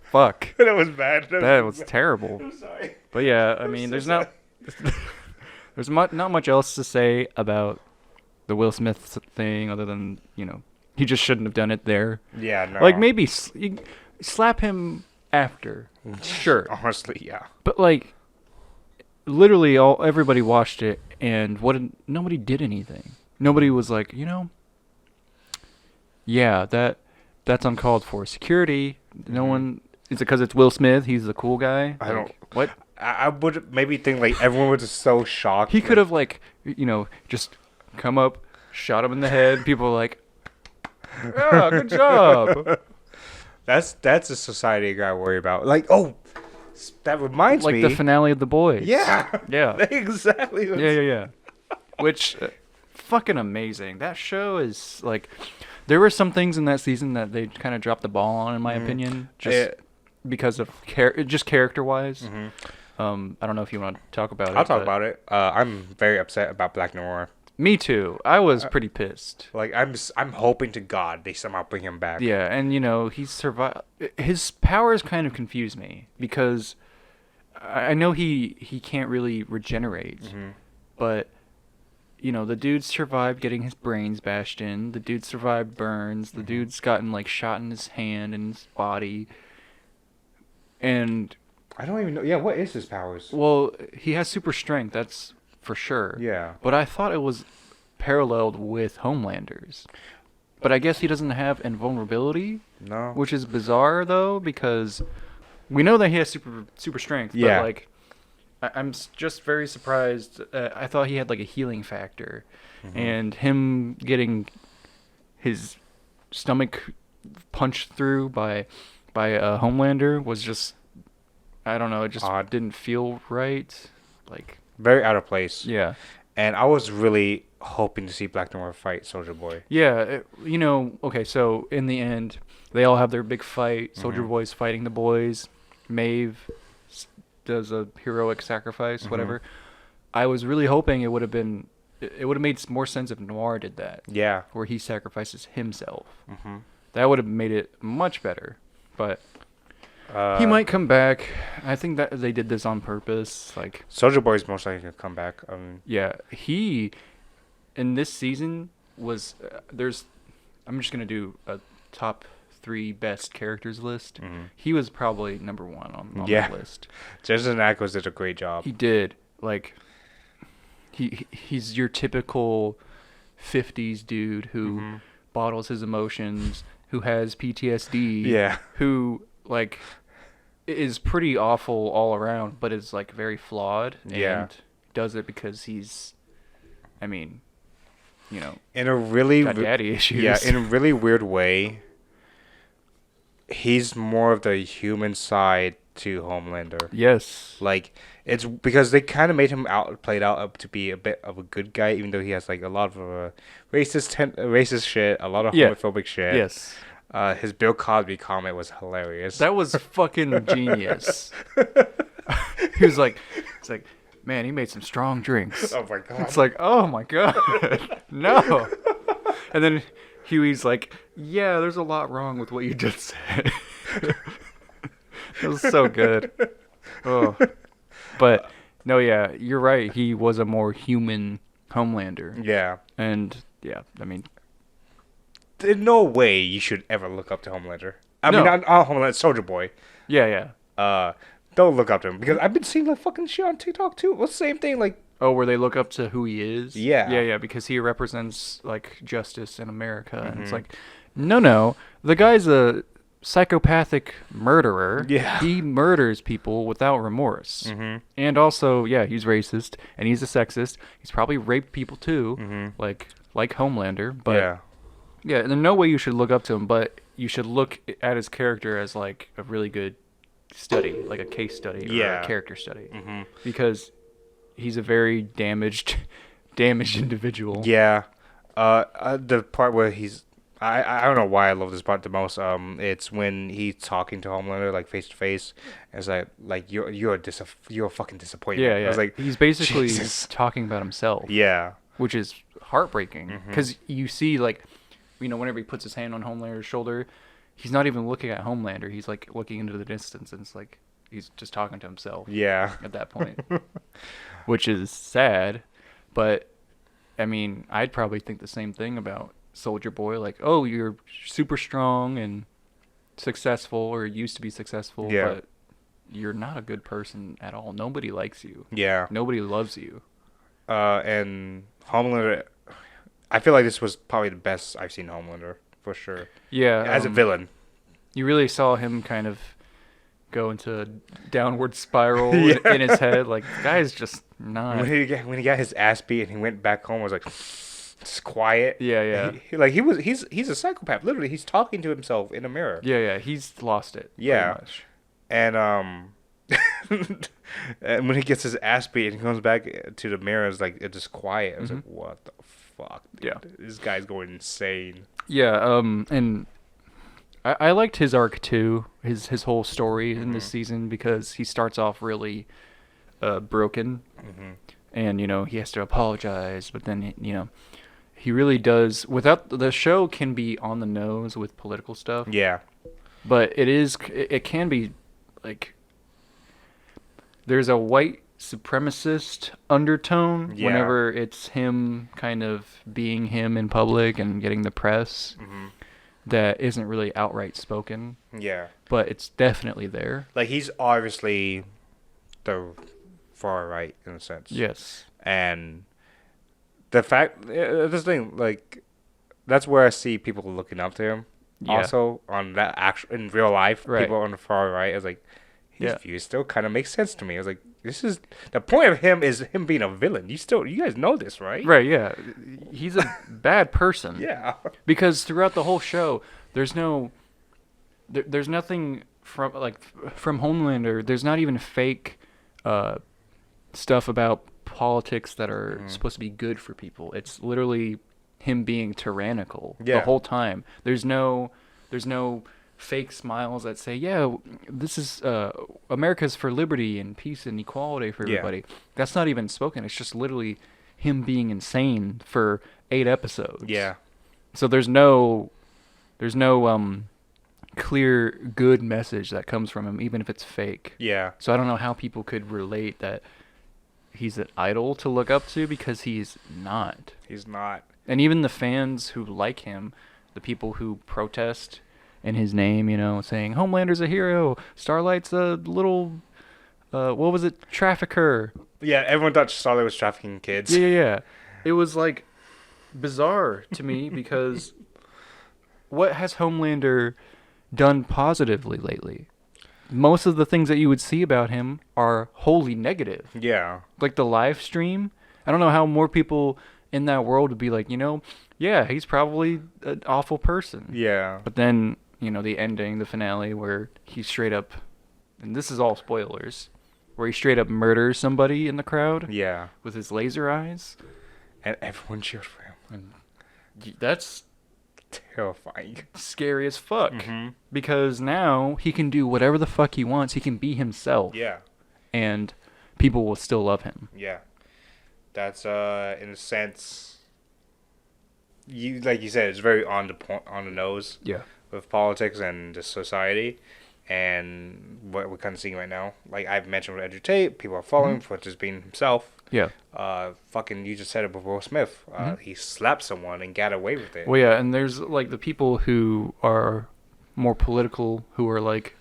Fuck.
That was bad.
That was terrible.
I'm sorry.
But yeah, I mean, there's not much else to say about the Will Smith thing other than, he just shouldn't have done it there.
Yeah, no.
Like, maybe slap him after. Sure.
Honestly, yeah.
But, like, literally everybody watched it, and nobody did anything. Nobody was like, yeah, that's uncalled for. Security, no one... Is it because it's Will Smith? He's the cool guy?
I don't...
What?
I would maybe think, like, everyone was just so shocked.
He could have, like, just come up, shot him in the head. People were like, yeah, good job.
That's a society I gotta worry about. Like, that reminds me.
Like the finale of The Boys.
Yeah.
Yeah.
Exactly.
Yeah. Which, fucking amazing. That show is, like, there were some things in that season that they kind of dropped the ball on, in my opinion. Just because of character-wise.
Mm-hmm.
I don't know if you want to talk about it.
I'll talk about it. I'm very upset about Black Noir.
Me too. I was pretty pissed.
Like, I'm hoping to God they somehow bring him back.
Yeah, and he's survived. His powers kind of confuse me because I know he can't really regenerate, but the dude survived getting his brains bashed in. The dude survived burns. The dude's gotten like shot in his hand and his body. And
I don't even know. Yeah, what is his powers?
Well, he has super strength. That's for sure.
Yeah.
But I thought it was paralleled with Homelander's. But I guess he doesn't have invulnerability.
No.
Which is bizarre though, because we know that he has super strength.
Yeah.
But like, I'm just very surprised. I thought he had like a healing factor, and him getting his stomach punched through by a Homelander was just, I don't know, it just
odd.
Didn't feel right. Like,
very out of place.
Yeah.
And I was really hoping to see Black Noir fight Soldier Boy.
Yeah, okay, so in the end, they all have their big fight. Soldier Boy's fighting the boys. Maeve does a heroic sacrifice, whatever. I was really hoping it would have made more sense if Noir did that.
Yeah.
Where he sacrifices himself. That would have made it much better. But he might come back. I think that they did this on purpose. Like,
Soldier Boy's most likely gonna come back.
Yeah, he in this season was I'm just gonna do a top 3 best characters list. He was probably number 1 on that list.
Jensen Ackles did a great job.
He did. Like, he's your typical 50s dude who bottles his emotions, who has PTSD.
Yeah.
Who, like, is pretty awful all around, but is, like, very flawed. And does it because he's, in
a really
got daddy issues.
Yeah, in a really weird way. He's more of the human side to Homelander.
Yes.
Like, it's because they kind of made him played out to be a bit of a good guy, even though he has like a lot of racist shit, a lot of homophobic shit.
Yes.
His Bill Cosby comment was hilarious.
That was fucking genius. He was like, man, he made some strong drinks.
Oh my god.
It's like, oh my god, no. And then Huey's like, yeah, there's a lot wrong with what you just said. It was so good. Oh, but no, yeah, you're right. He was a more human Homelander.
Yeah.
And yeah, I mean,
in no way you should ever look up to Homelander. I
No.
mean, not Homelander, Soldier Boy.
yeah.
Don't look up to him because I've been seeing like fucking shit on TikTok too. What's the same thing? Like,
Oh, where they look up to who he is?
Yeah.
Yeah, because he represents, like, justice in America. And it's like, no, the guy's a psychopathic murderer.
Yeah.
He murders people without remorse.
Mm-hmm.
And also, yeah, he's racist, and he's a sexist. He's probably raped people, too, like Homelander. But, yeah, there's no way you should look up to him, but you should look at his character as, like, a really good study, like a case study or a character study. Because he's a very damaged individual.
Yeah. The part where I don't know why I love this part the most. It's when he's talking to Homelander like face to face. It's like you're a fucking disappointment.
Yeah.
I was like,
he's basically
Jesus.
talking about himself.
Yeah.
Which is heartbreaking because you see, like, whenever he puts his hand on Homelander's shoulder, he's not even looking at Homelander. He's like looking into the distance, and it's like he's just talking to himself.
Yeah.
At that point, which is sad, but I mean, I'd probably think the same thing about Soldier Boy. Like, oh, you're super strong and successful, or used to be successful, but you're not a good person at all. Nobody likes you.
Yeah.
Nobody loves you.
And Homelander, I feel like this was probably the best I've seen Homelander for sure.
Yeah.
As a villain.
You really saw him kind of go into a downward spiral in his head. Like, the guy's just not.
When he got his ass beat and he went back home, I was like, just quiet.
Yeah.
He's a psychopath. Literally, he's talking to himself in a mirror.
Yeah. He's lost it.
Yeah.
Pretty much.
And and when he gets his ass beat and he comes back to the mirror, it's like it's just quiet. I was like, what the fuck? Dude?
Yeah.
This guy's going insane.
Yeah. And I liked his arc too. His whole story in this season, because he starts off really broken, and he has to apologize, but then he really does. Without the show can be on the nose with political stuff.
Yeah.
But it can be like there's a white supremacist undertone whenever it's him kind of being him in public and getting the press that isn't really outright spoken.
Yeah.
But it's definitely there.
Like, he's obviously the far right in a sense.
Yes.
And the fact, this thing, like, that's where I see people looking up to him.
Yeah.
Also, on that in real life,
Right.
people on the far right, I was like, his views still kind of make sense to me. I was like, this is the point of him is him being a villain. You guys know this, right?
Right, yeah. He's a bad person.
Yeah.
Because throughout the whole show, there's nothing from Homelander. There's not even fake stuff about politics that are supposed to be good for people. It's literally him being tyrannical the whole time. There's no fake smiles that say, yeah, this is America's for liberty and peace and equality for everybody. That's not even spoken. It's just literally him being insane for 8 episodes.
Yeah.
So there's no clear good message that comes from him, even if it's fake.
Yeah.
So I don't know how people could relate that he's an idol to look up to, because he's not.
He's not.
And even the fans who like him, the people who protest in his name, saying Homelander's a hero, Starlight's a little, what was it, trafficker.
Yeah, everyone thought Starlight was trafficking kids.
Yeah. It was like bizarre to me because what has Homelander done positively lately? Most of the things that you would see about him are wholly negative.
Yeah.
Like the live stream. I don't know how more people in that world would be like, yeah, he's probably an awful person.
Yeah.
But then, the ending, the finale, where he straight up, and this is all spoilers, where he straight up murders somebody in the crowd.
Yeah.
With his laser eyes.
And everyone cheered for him.
And that's
terrifying.
Scary as fuck. Because now he can do whatever the fuck he wants. He can be himself.
Yeah.
And people will still love him.
Yeah. That's in a sense, like you said, it's very on the point, on the nose.
Yeah.
With politics and the society, and what we're kind of seeing right now. Like I've mentioned with Andrew Tate, people are following him for just being himself.
Yeah.
Fucking, you just said it with Will Smith. He slapped someone and got away with it.
Well, yeah, and there's like the people who are more political, who are like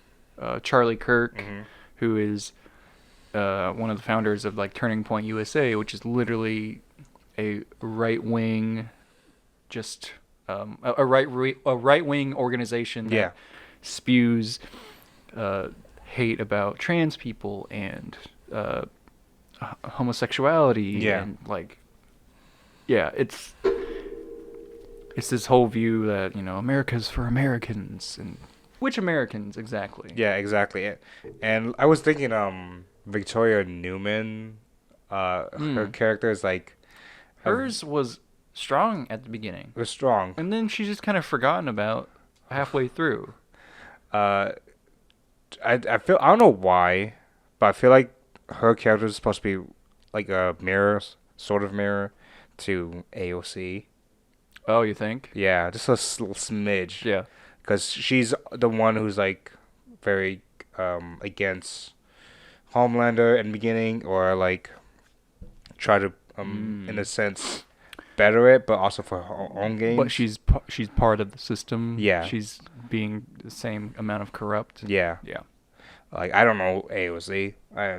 Charlie Kirk, who is one of the founders of like Turning Point USA, which is literally a right wing, just a right wing organization that spews hate about trans people and homosexuality and like it's this whole view that America's for Americans, and which Americans exactly?
Yeah, exactly. And I was thinking Victoria Newman, her character is like
hers was strong at the beginning.
It was strong,
and then she's just kind of forgotten about halfway through.
I feel, I don't know why, but I feel like her character is supposed to be like a mirror, sort of mirror, to AOC.
Oh, you think?
Yeah, just a little smidge.
Yeah,
because she's the one who's like very against Homelander in the beginning, or like try to in a sense better it, but also for her own gain.
But she's part of the system.
Yeah,
she's being the same amount of corrupt.
Yeah. Like I don't know AOC.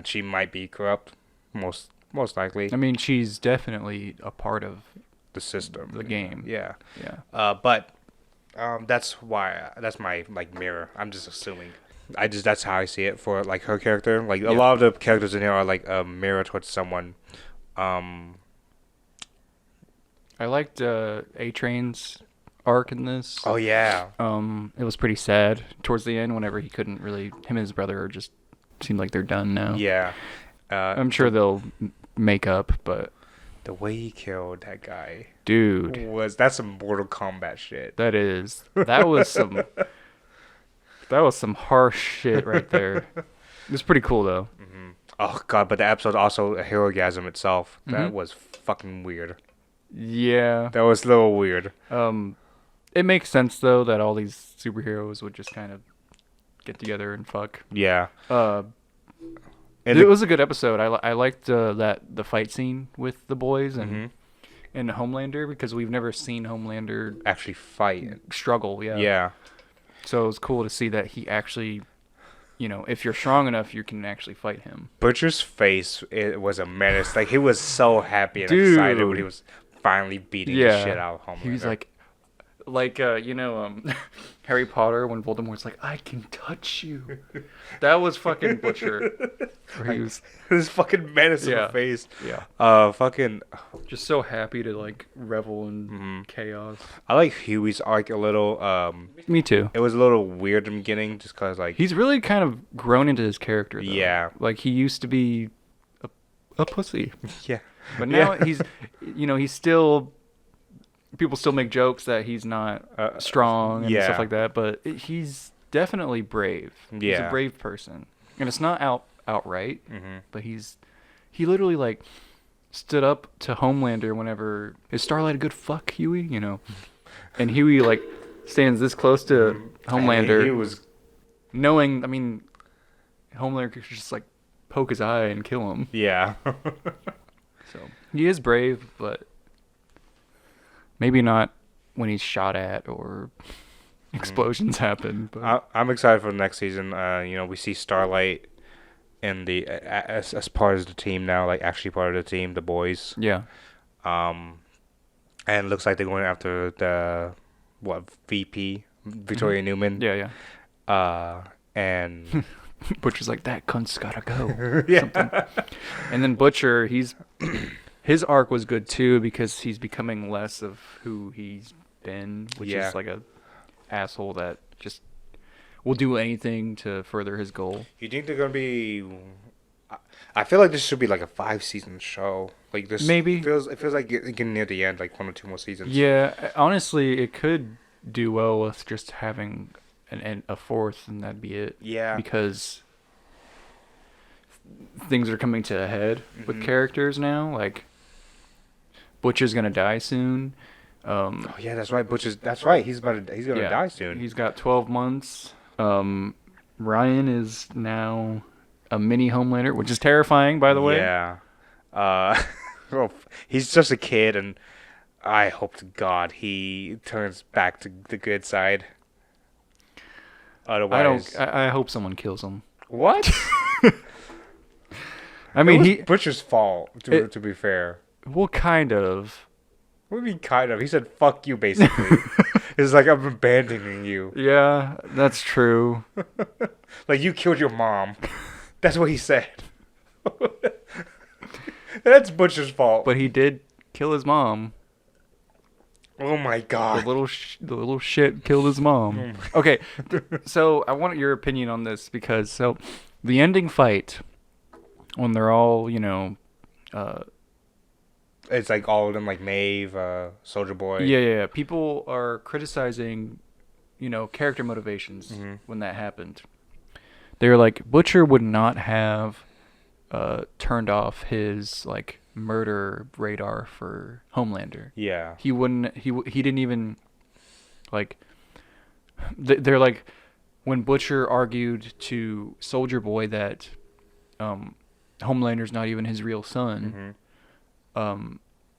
She might be corrupt, most likely.
I mean, she's definitely a part of
the system,
the game.
Yeah.
But
that's why that's my like mirror. I'm just assuming. That's how I see it for like her character. Like a lot of the characters in here are like a mirror towards someone.
I liked A-Train's arc in this.
Oh yeah.
It was pretty sad towards the end whenever he couldn't really. Him and his brother just seemed like they're done now.
Yeah.
I'm sure they'll make up, but
the way he killed that guy,
dude,
that's some Mortal Kombat shit.
That was some harsh shit right there. It was pretty cool though.
Mm-hmm. Oh god, but the episode also a Herogasm itself. That was fucking weird.
Yeah,
that was a little weird.
It makes sense though that all these superheroes would just kind of get together and fuck.
Yeah.
It was a good episode. I liked the fight scene with the boys and Homelander, because we've never seen Homelander
actually fight,
struggle.
Yeah.
So it was cool to see that he actually, if you're strong enough, you can actually fight him.
Butcher's face, it was a menace. Like he was so happy and excited when he was finally beating the shit out of Homelander.
He was like Harry Potter when Voldemort's like, I can touch you. That was fucking Butcher. He was
this fucking menace in the face.
Yeah.
Fucking
just so happy to like revel in chaos.
I like Huey's arc a little.
Me too.
It was a little weird in the beginning, just cause like
he's really kind of grown into his character. Though.
Yeah.
Like he used to be a pussy.
Yeah.
But now he's still. People still make jokes that he's not strong and stuff like that, but he's definitely brave.
Yeah.
He's a brave person. And it's not outright, but he literally like stood up to Homelander whenever, is Starlight a good fuck, Huey? And Huey like stands this close to Homelander.
He was
knowing, Homelander could just like poke his eye and kill him.
Yeah.
So he is brave, but maybe not when he's shot at or explosions happen. But
I'm excited for the next season. We see Starlight in the as part of the team now, like actually part of the team, the boys.
Yeah.
And it looks like they're going after the VP Victoria Newman.
Yeah.
And
Butcher's like, that cunt's gotta go.
Yeah.
And then Butcher, his arc was good too, because he's becoming less of who he's been, which is like a asshole that just will do anything to further his goal.
You think they're gonna be? I feel like this should be like a 5-season show. Like this,
maybe
it feels like getting near the end, like 1 or 2 more seasons.
Yeah, honestly, it could do well with just having a fourth, and that'd be it.
Yeah,
because things are coming to a head with characters now. Like, Butcher's gonna die soon.
Oh yeah, that's right. That's right. He's gonna die soon.
He's got 12 months. Ryan is now a mini Homelander, which is terrifying, by the way.
Yeah. Well, he's just a kid, and I hope to God he turns back to the good side. Otherwise,
I hope someone kills him.
What?
I mean,
it was Butcher's fault. To be fair.
Well, kind of.
What do you mean, kind of? He said, "Fuck you," basically. It's like I'm abandoning you.
Yeah, that's true.
Like you killed your mom. That's what he said. That's Butcher's fault.
But he did kill his mom.
Oh my God.
The little shit killed his mom. Okay, so I want your opinion on this because the ending fight when they're all
it's like all of them, like Maeve, Soldier Boy.
Yeah. People are criticizing, character motivations when that happened. They were like, Butcher would not have turned off his like murder radar for Homelander.
Yeah.
He wouldn't. He didn't even like. They're like, when Butcher argued to Soldier Boy that Homelander's not even his real son.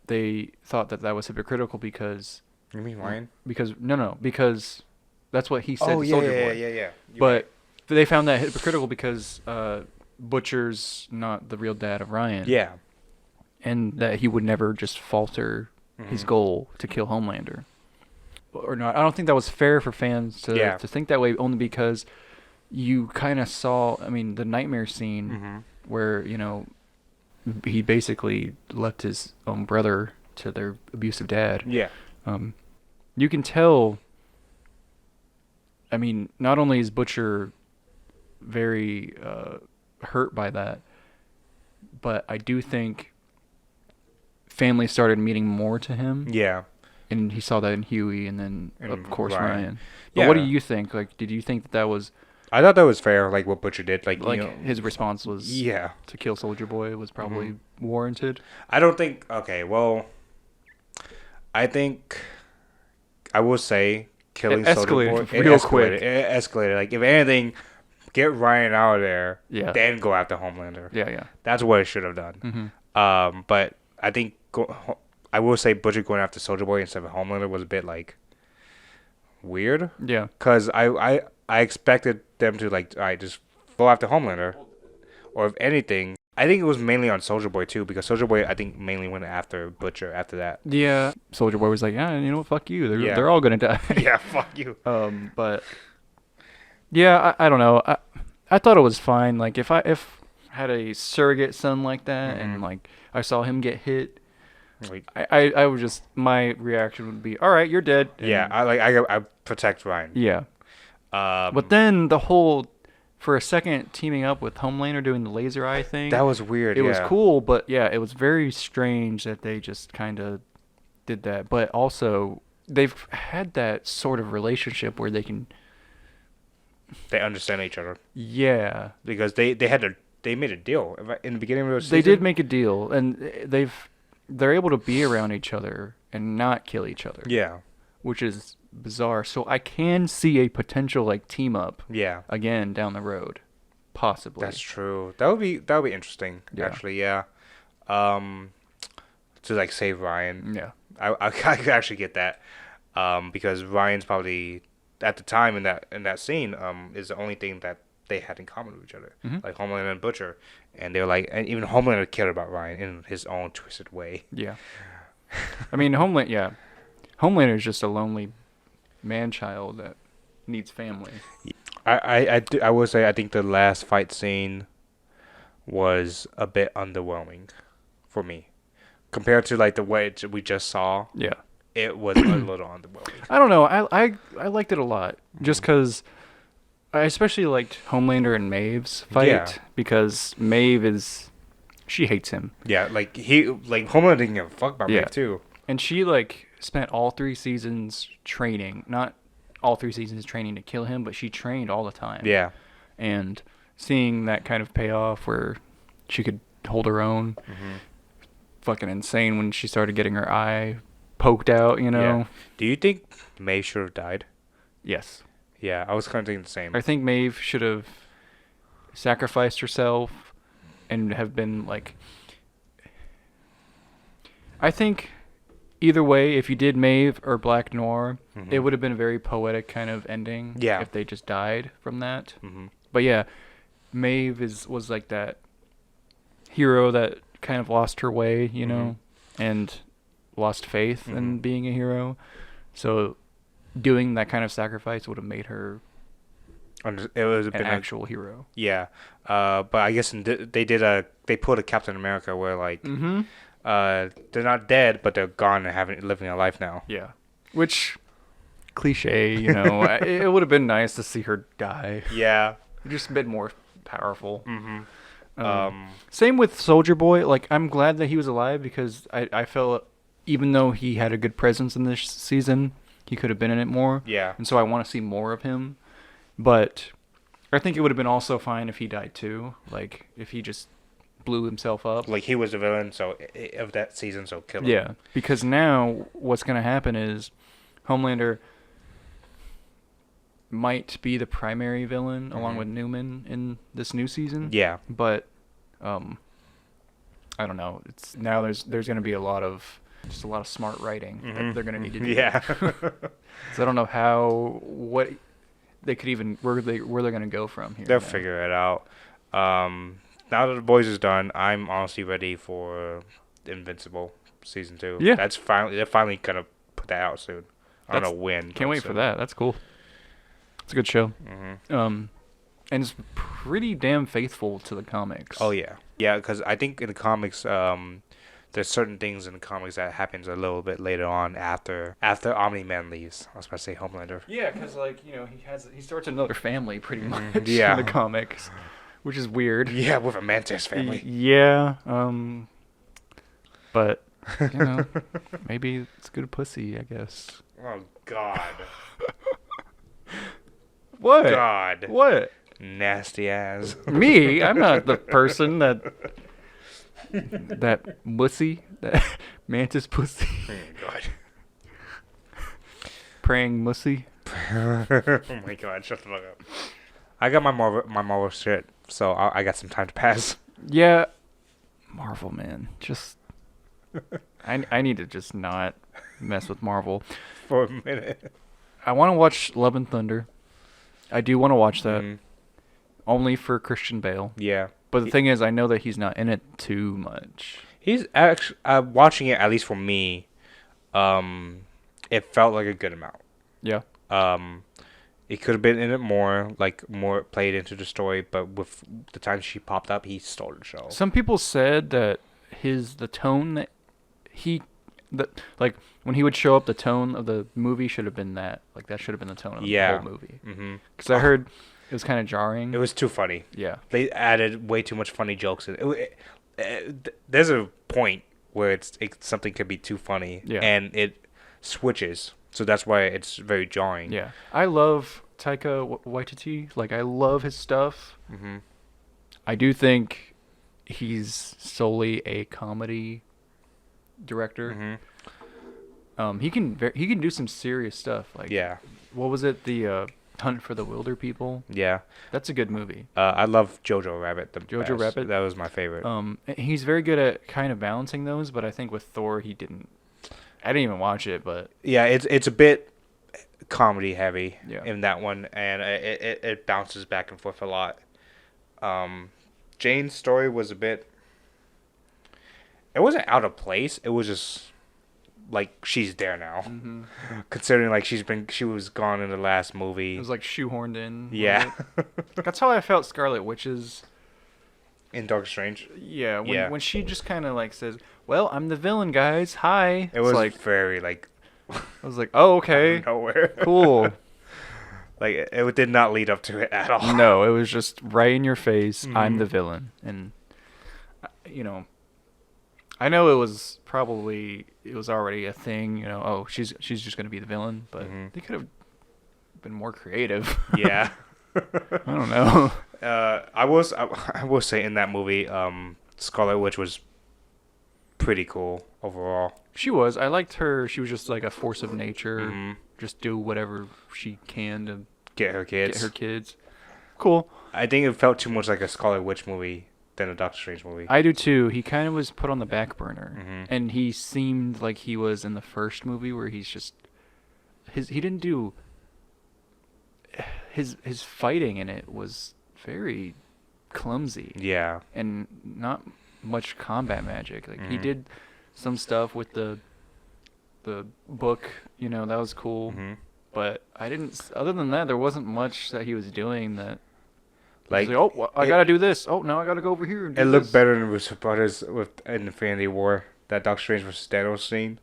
They thought that was hypocritical because.
You mean Ryan?
Because because that's what he said to Soldier Boy.
Yeah.
But they found that hypocritical because Butcher's not the real dad of Ryan.
Yeah.
And that he would never just falter his goal to kill Homelander. Or not. I don't think that was fair for fans to think that way, only because you kind of saw, the nightmare scene where, he basically left his own brother to their abusive dad.
Yeah.
You can tell, not only is Butcher very hurt by that, but I do think family started meaning more to him.
Yeah.
And he saw that in Huey and then, of course, Ryan. But
Yeah.
what do you think? Like, did you think that was...
I thought that was fair, like what Butcher did. Like
his response was to kill Soldier Boy was probably warranted?
I don't think... Okay, well... I think... I will say killing Soldier Boy...
It escalated real quick.
It escalated. Like, if anything, get Ryan out of there, then go after Homelander.
Yeah.
That's what it should have done. But I think... I will say Butcher going after Soldier Boy instead of Homelander was a bit, like... weird.
Yeah.
Because I expected them to, like, all right, just go after Homelander. Or if anything, I think it was mainly on Soldier Boy, too, because Soldier Boy, I think, mainly went after Butcher after that.
Yeah. Soldier Boy was like, yeah, fuck you. They're all going to die.
Yeah, fuck you.
But, yeah, I don't know. I thought it was fine. Like, if I had a surrogate son like that and, like, I saw him get hit, I would just, my reaction would be, all right, you're dead. And
I protect Ryan.
Yeah. But then for a second, teaming up with Homelander doing the laser eye thing.
That was weird.
It was cool, but yeah, it was very strange that they just kind of did that. But also, they've had that sort of relationship where they
understand each other.
Yeah.
Because they made a deal in the beginning of the season.
They did make a deal, and they're able to be around each other and not kill each other. Yeah. Which is bizarre. So I can see a potential like team up. Yeah. Again down the road, possibly.
That's true. That would be interesting. Yeah. Actually, yeah. To like save Ryan. Yeah. I could actually get that. Because Ryan's probably at the time in that scene is the only thing that they had in common with each other, like Homelander and Butcher, and they were like, and even Homelander cared about Ryan in his own twisted way. Yeah.
Homelander is just a lonely man-child that needs family.
I will say I think the last fight scene was a bit underwhelming for me compared to like the way we just saw. Yeah, it was a little underwhelming.
I don't know. I liked it a lot just because I especially liked Homelander and Maeve's fight because Maeve she hates him.
Yeah, like Homelander didn't give a fuck about Maeve too,
and she spent all 3 seasons training, not all 3 seasons training to kill him, but she trained all the time. Yeah. And seeing that kind of payoff where she could hold her own. Fucking insane when she started getting her eye poked out, you know.
Yeah. Do you think Maeve should have died?
Yes.
Yeah, I was kind of thinking the same.
I think Maeve should have sacrificed herself and have been like, I think either way, if you did Maeve or Black Noir, it would have been a very poetic kind of ending.
Yeah.
If they just died from that. But yeah, Maeve was like that hero that kind of lost her way, you know, and lost faith in being a hero. So doing that kind of sacrifice would have made her
It was
an actual hero.
Yeah. But I guess they put a Captain America where like they're not dead, but they're gone and living a life now.
Yeah. Which cliche, you know. It would have been nice to see her die.
Yeah.
Just a bit more powerful. Same with Soldier Boy. Like, I'm glad that he was alive because I felt even though he had a good presence in this season, he could have been in it more.
Yeah.
And so I want to see more of him. But I think it would have been also fine if he died too. Like, if he just blew himself up.
Like, he was the villain of that season, so kill him.
Yeah. Because now what's going to happen is Homelander might be the primary villain along with Newman in this new season.
Yeah.
But I don't know. It's now there's going to be a lot of smart writing that they're going to need to do.
Yeah.
So I don't know what they could even where they're going to go from here.
They'll figure it out. Now that The Boys is done, I'm honestly ready for Invincible season 2.
Yeah.
They're finally gonna put that out soon. I don't know when.
Can't wait for that. That's cool. It's a good show. And it's pretty damn faithful to the comics.
Oh yeah, yeah. Because I think in the comics, there's certain things in the comics that happens a little bit later on after Omni-Man leaves. I was about to say Homelander.
Yeah, because like he starts another family pretty much in the comics, which is weird.
Yeah, with a Mantis family.
Yeah. But maybe it's good pussy, I guess.
Oh God.
What?
God.
What?
Nasty ass.
Me? I'm not the person that pussy, that mantis pussy.
Oh God.
Praying mussy.
Oh my God! Shut the fuck up. I got my Marvel shit, so I got some time to pass.
Yeah, Marvel, man. Just I need to just not mess with Marvel
For a minute.
I want to watch Love and Thunder. I do want to watch that. Only for Christian Bale.
Yeah.
But the thing is, I know that he's not in it too much.
He's actually watching it, at least for me. It felt like a good amount.
Yeah.
It could have been in it more played into the story, but with the time she popped up, he stole the show.
Some people said that the tone that when he would show up, the tone of the movie should have been that. Like, that should have been the tone of the whole movie. Because I heard it was kind of jarring.
It was too funny.
Yeah.
They added way too much funny jokes. There's a point where something could be too funny, and it switches. So that's why it's very jarring.
Yeah. I love Taika Waititi. Like, I love his stuff. I do think he's solely a comedy director. He can do some serious stuff. Like, what was it? The Hunt for the Wilder People. Yeah, that's a good movie.
I love Jojo Rabbit.
Jojo Rabbit.
That was my favorite.
He's very good at kind of balancing those, but I think with Thor he didn't. I didn't even watch it, but
yeah, it's a bit comedy heavy in that one, and it bounces back and forth a lot. Jane's story was a bit. It wasn't out of place. It was just like she's there now, considering like she was gone in the last movie.
It was like shoehorned in.
Yeah,
that's how I felt Scarlet Witch's
in Doctor Strange.
Yeah, when she just kind of like says, "Well, I'm the villain, guys. Hi."
It was like very like.
I was like, "Oh, okay,
out of nowhere,
cool."
Like it did not lead up to it at all.
No, it was just right in your face. I'm the villain, and I know it was already a thing. Oh, she's just gonna be the villain, but they could have been more creative.
Yeah.
I don't know.
I will say in that movie, Scarlet Witch was pretty cool overall.
She was. I liked her. She was just like a force of nature.
Mm-hmm.
Just do whatever she can to
Get her kids.
Cool.
I think it felt too much like a Scarlet Witch movie than a Doctor Strange movie.
I do too. He kind of was put on the back burner,
And
he seemed like he was in the first movie where he's just he didn't do his fighting in it was very clumsy.
Yeah.
And not much combat magic. Like he did some stuff with the book, that was cool. But I didn't. Other than that, there wasn't much that he was doing that. Like, I gotta do this. Oh, now I gotta go over here and do this.
It looked better than with Brothers with Infinity War. That Doctor Strange vs. Thanos scene.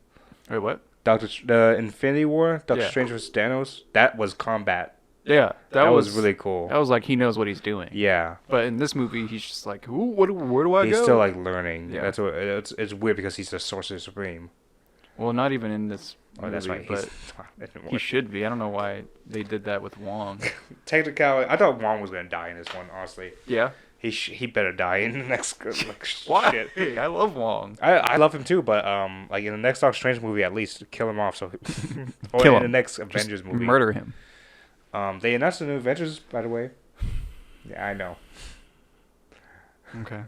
Wait, what?
The Infinity War, Doctor
Yeah.
Strange vs. Thanos. That was combat.
Yeah, that was
really cool.
That was like he knows what he's doing.
Yeah.
But in this movie, he's just like, ooh, where do I go?
He's still like learning.
Yeah.
That's what it's weird because he's the Sorcerer Supreme.
Well, not even in this movie,
That's right.
but he should be. I don't know why they did that with Wong.
Technically, I thought Wong was gonna die in this one. Honestly,
Yeah.
he better die in the next.
Why?
Shit.
Hey, I love Wong.
I love him too, but like in the next Doctor Strange movie, at least kill him off. So, or
Kill
in
him.
the next Avengers
Just
movie,
murder him.
They announced the new Avengers, by the way. Yeah, I know.
Okay.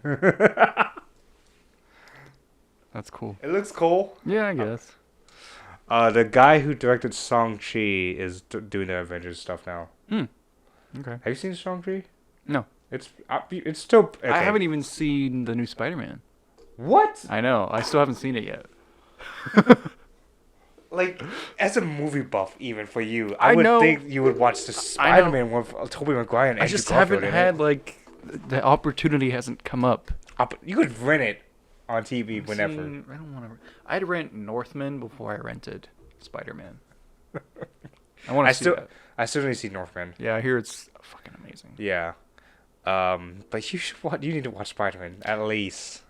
That's cool.
It looks cool.
Yeah, I guess.
The guy who directed Shang-Chi is doing the Avengers stuff now.
Okay.
Have you seen Shang-Chi?
No.
It's still. Okay.
I haven't even seen the new Spider-Man.
What?
I know. I still haven't seen it yet.
Like, as a movie buff, even for you,
I
would
know.
think you would watch the Spider-Man one with Tobey Maguire and
I
Andrew
just
Garfield
haven't
in
had, like, the opportunity hasn't come up.
You could rent it on TV whenever.
I don't want to. I'd rent Northman before I rented Spider-Man. I want to see that.
I still need to see Northman.
Yeah, I hear it's fucking amazing.
Yeah. But you need to watch Spider-Man, at least.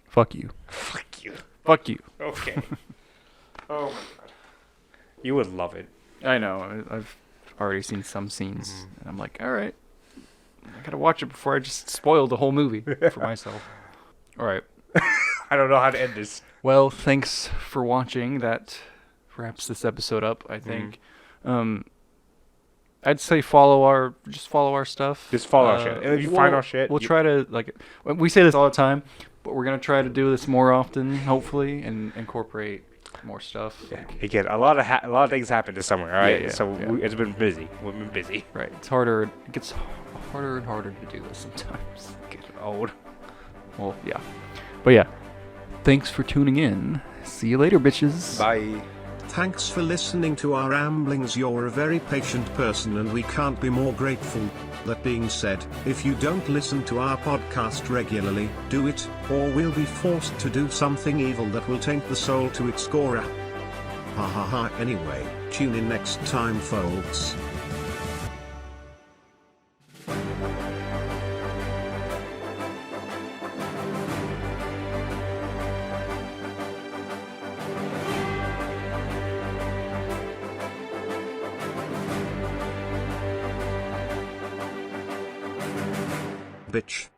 Fuck you.
Fuck you.
Fuck you.
Okay. Oh my god. You would love it.
I know. I've already seen some scenes, and I'm like, all right, I gotta watch it before I just spoil the whole movie for myself. All right.
I don't know how to end this.
Well, thanks for watching. That wraps this episode up, I think. I'd say follow our stuff.
Just follow our shit. If you find our shit,
we'll try to, like, we say this all the time, but we're gonna try to do this more often, hopefully, and incorporate more stuff.
Yeah. Again, a lot of things happened this summer. All right,
Yeah.
it's been busy. We've been busy.
Right. It's harder. It gets harder and harder to do this sometimes.
Getting old.
Well, yeah. But yeah, thanks for tuning in. See you later, bitches.
Bye.
Thanks for listening to our ramblings. You're a very patient person and we can't be more grateful. That being said, if you don't listen to our podcast regularly, do it, or we'll be forced to do something evil that will taint the soul to its core. Ha ha ha. Anyway, tune in next time, folks. Bitch.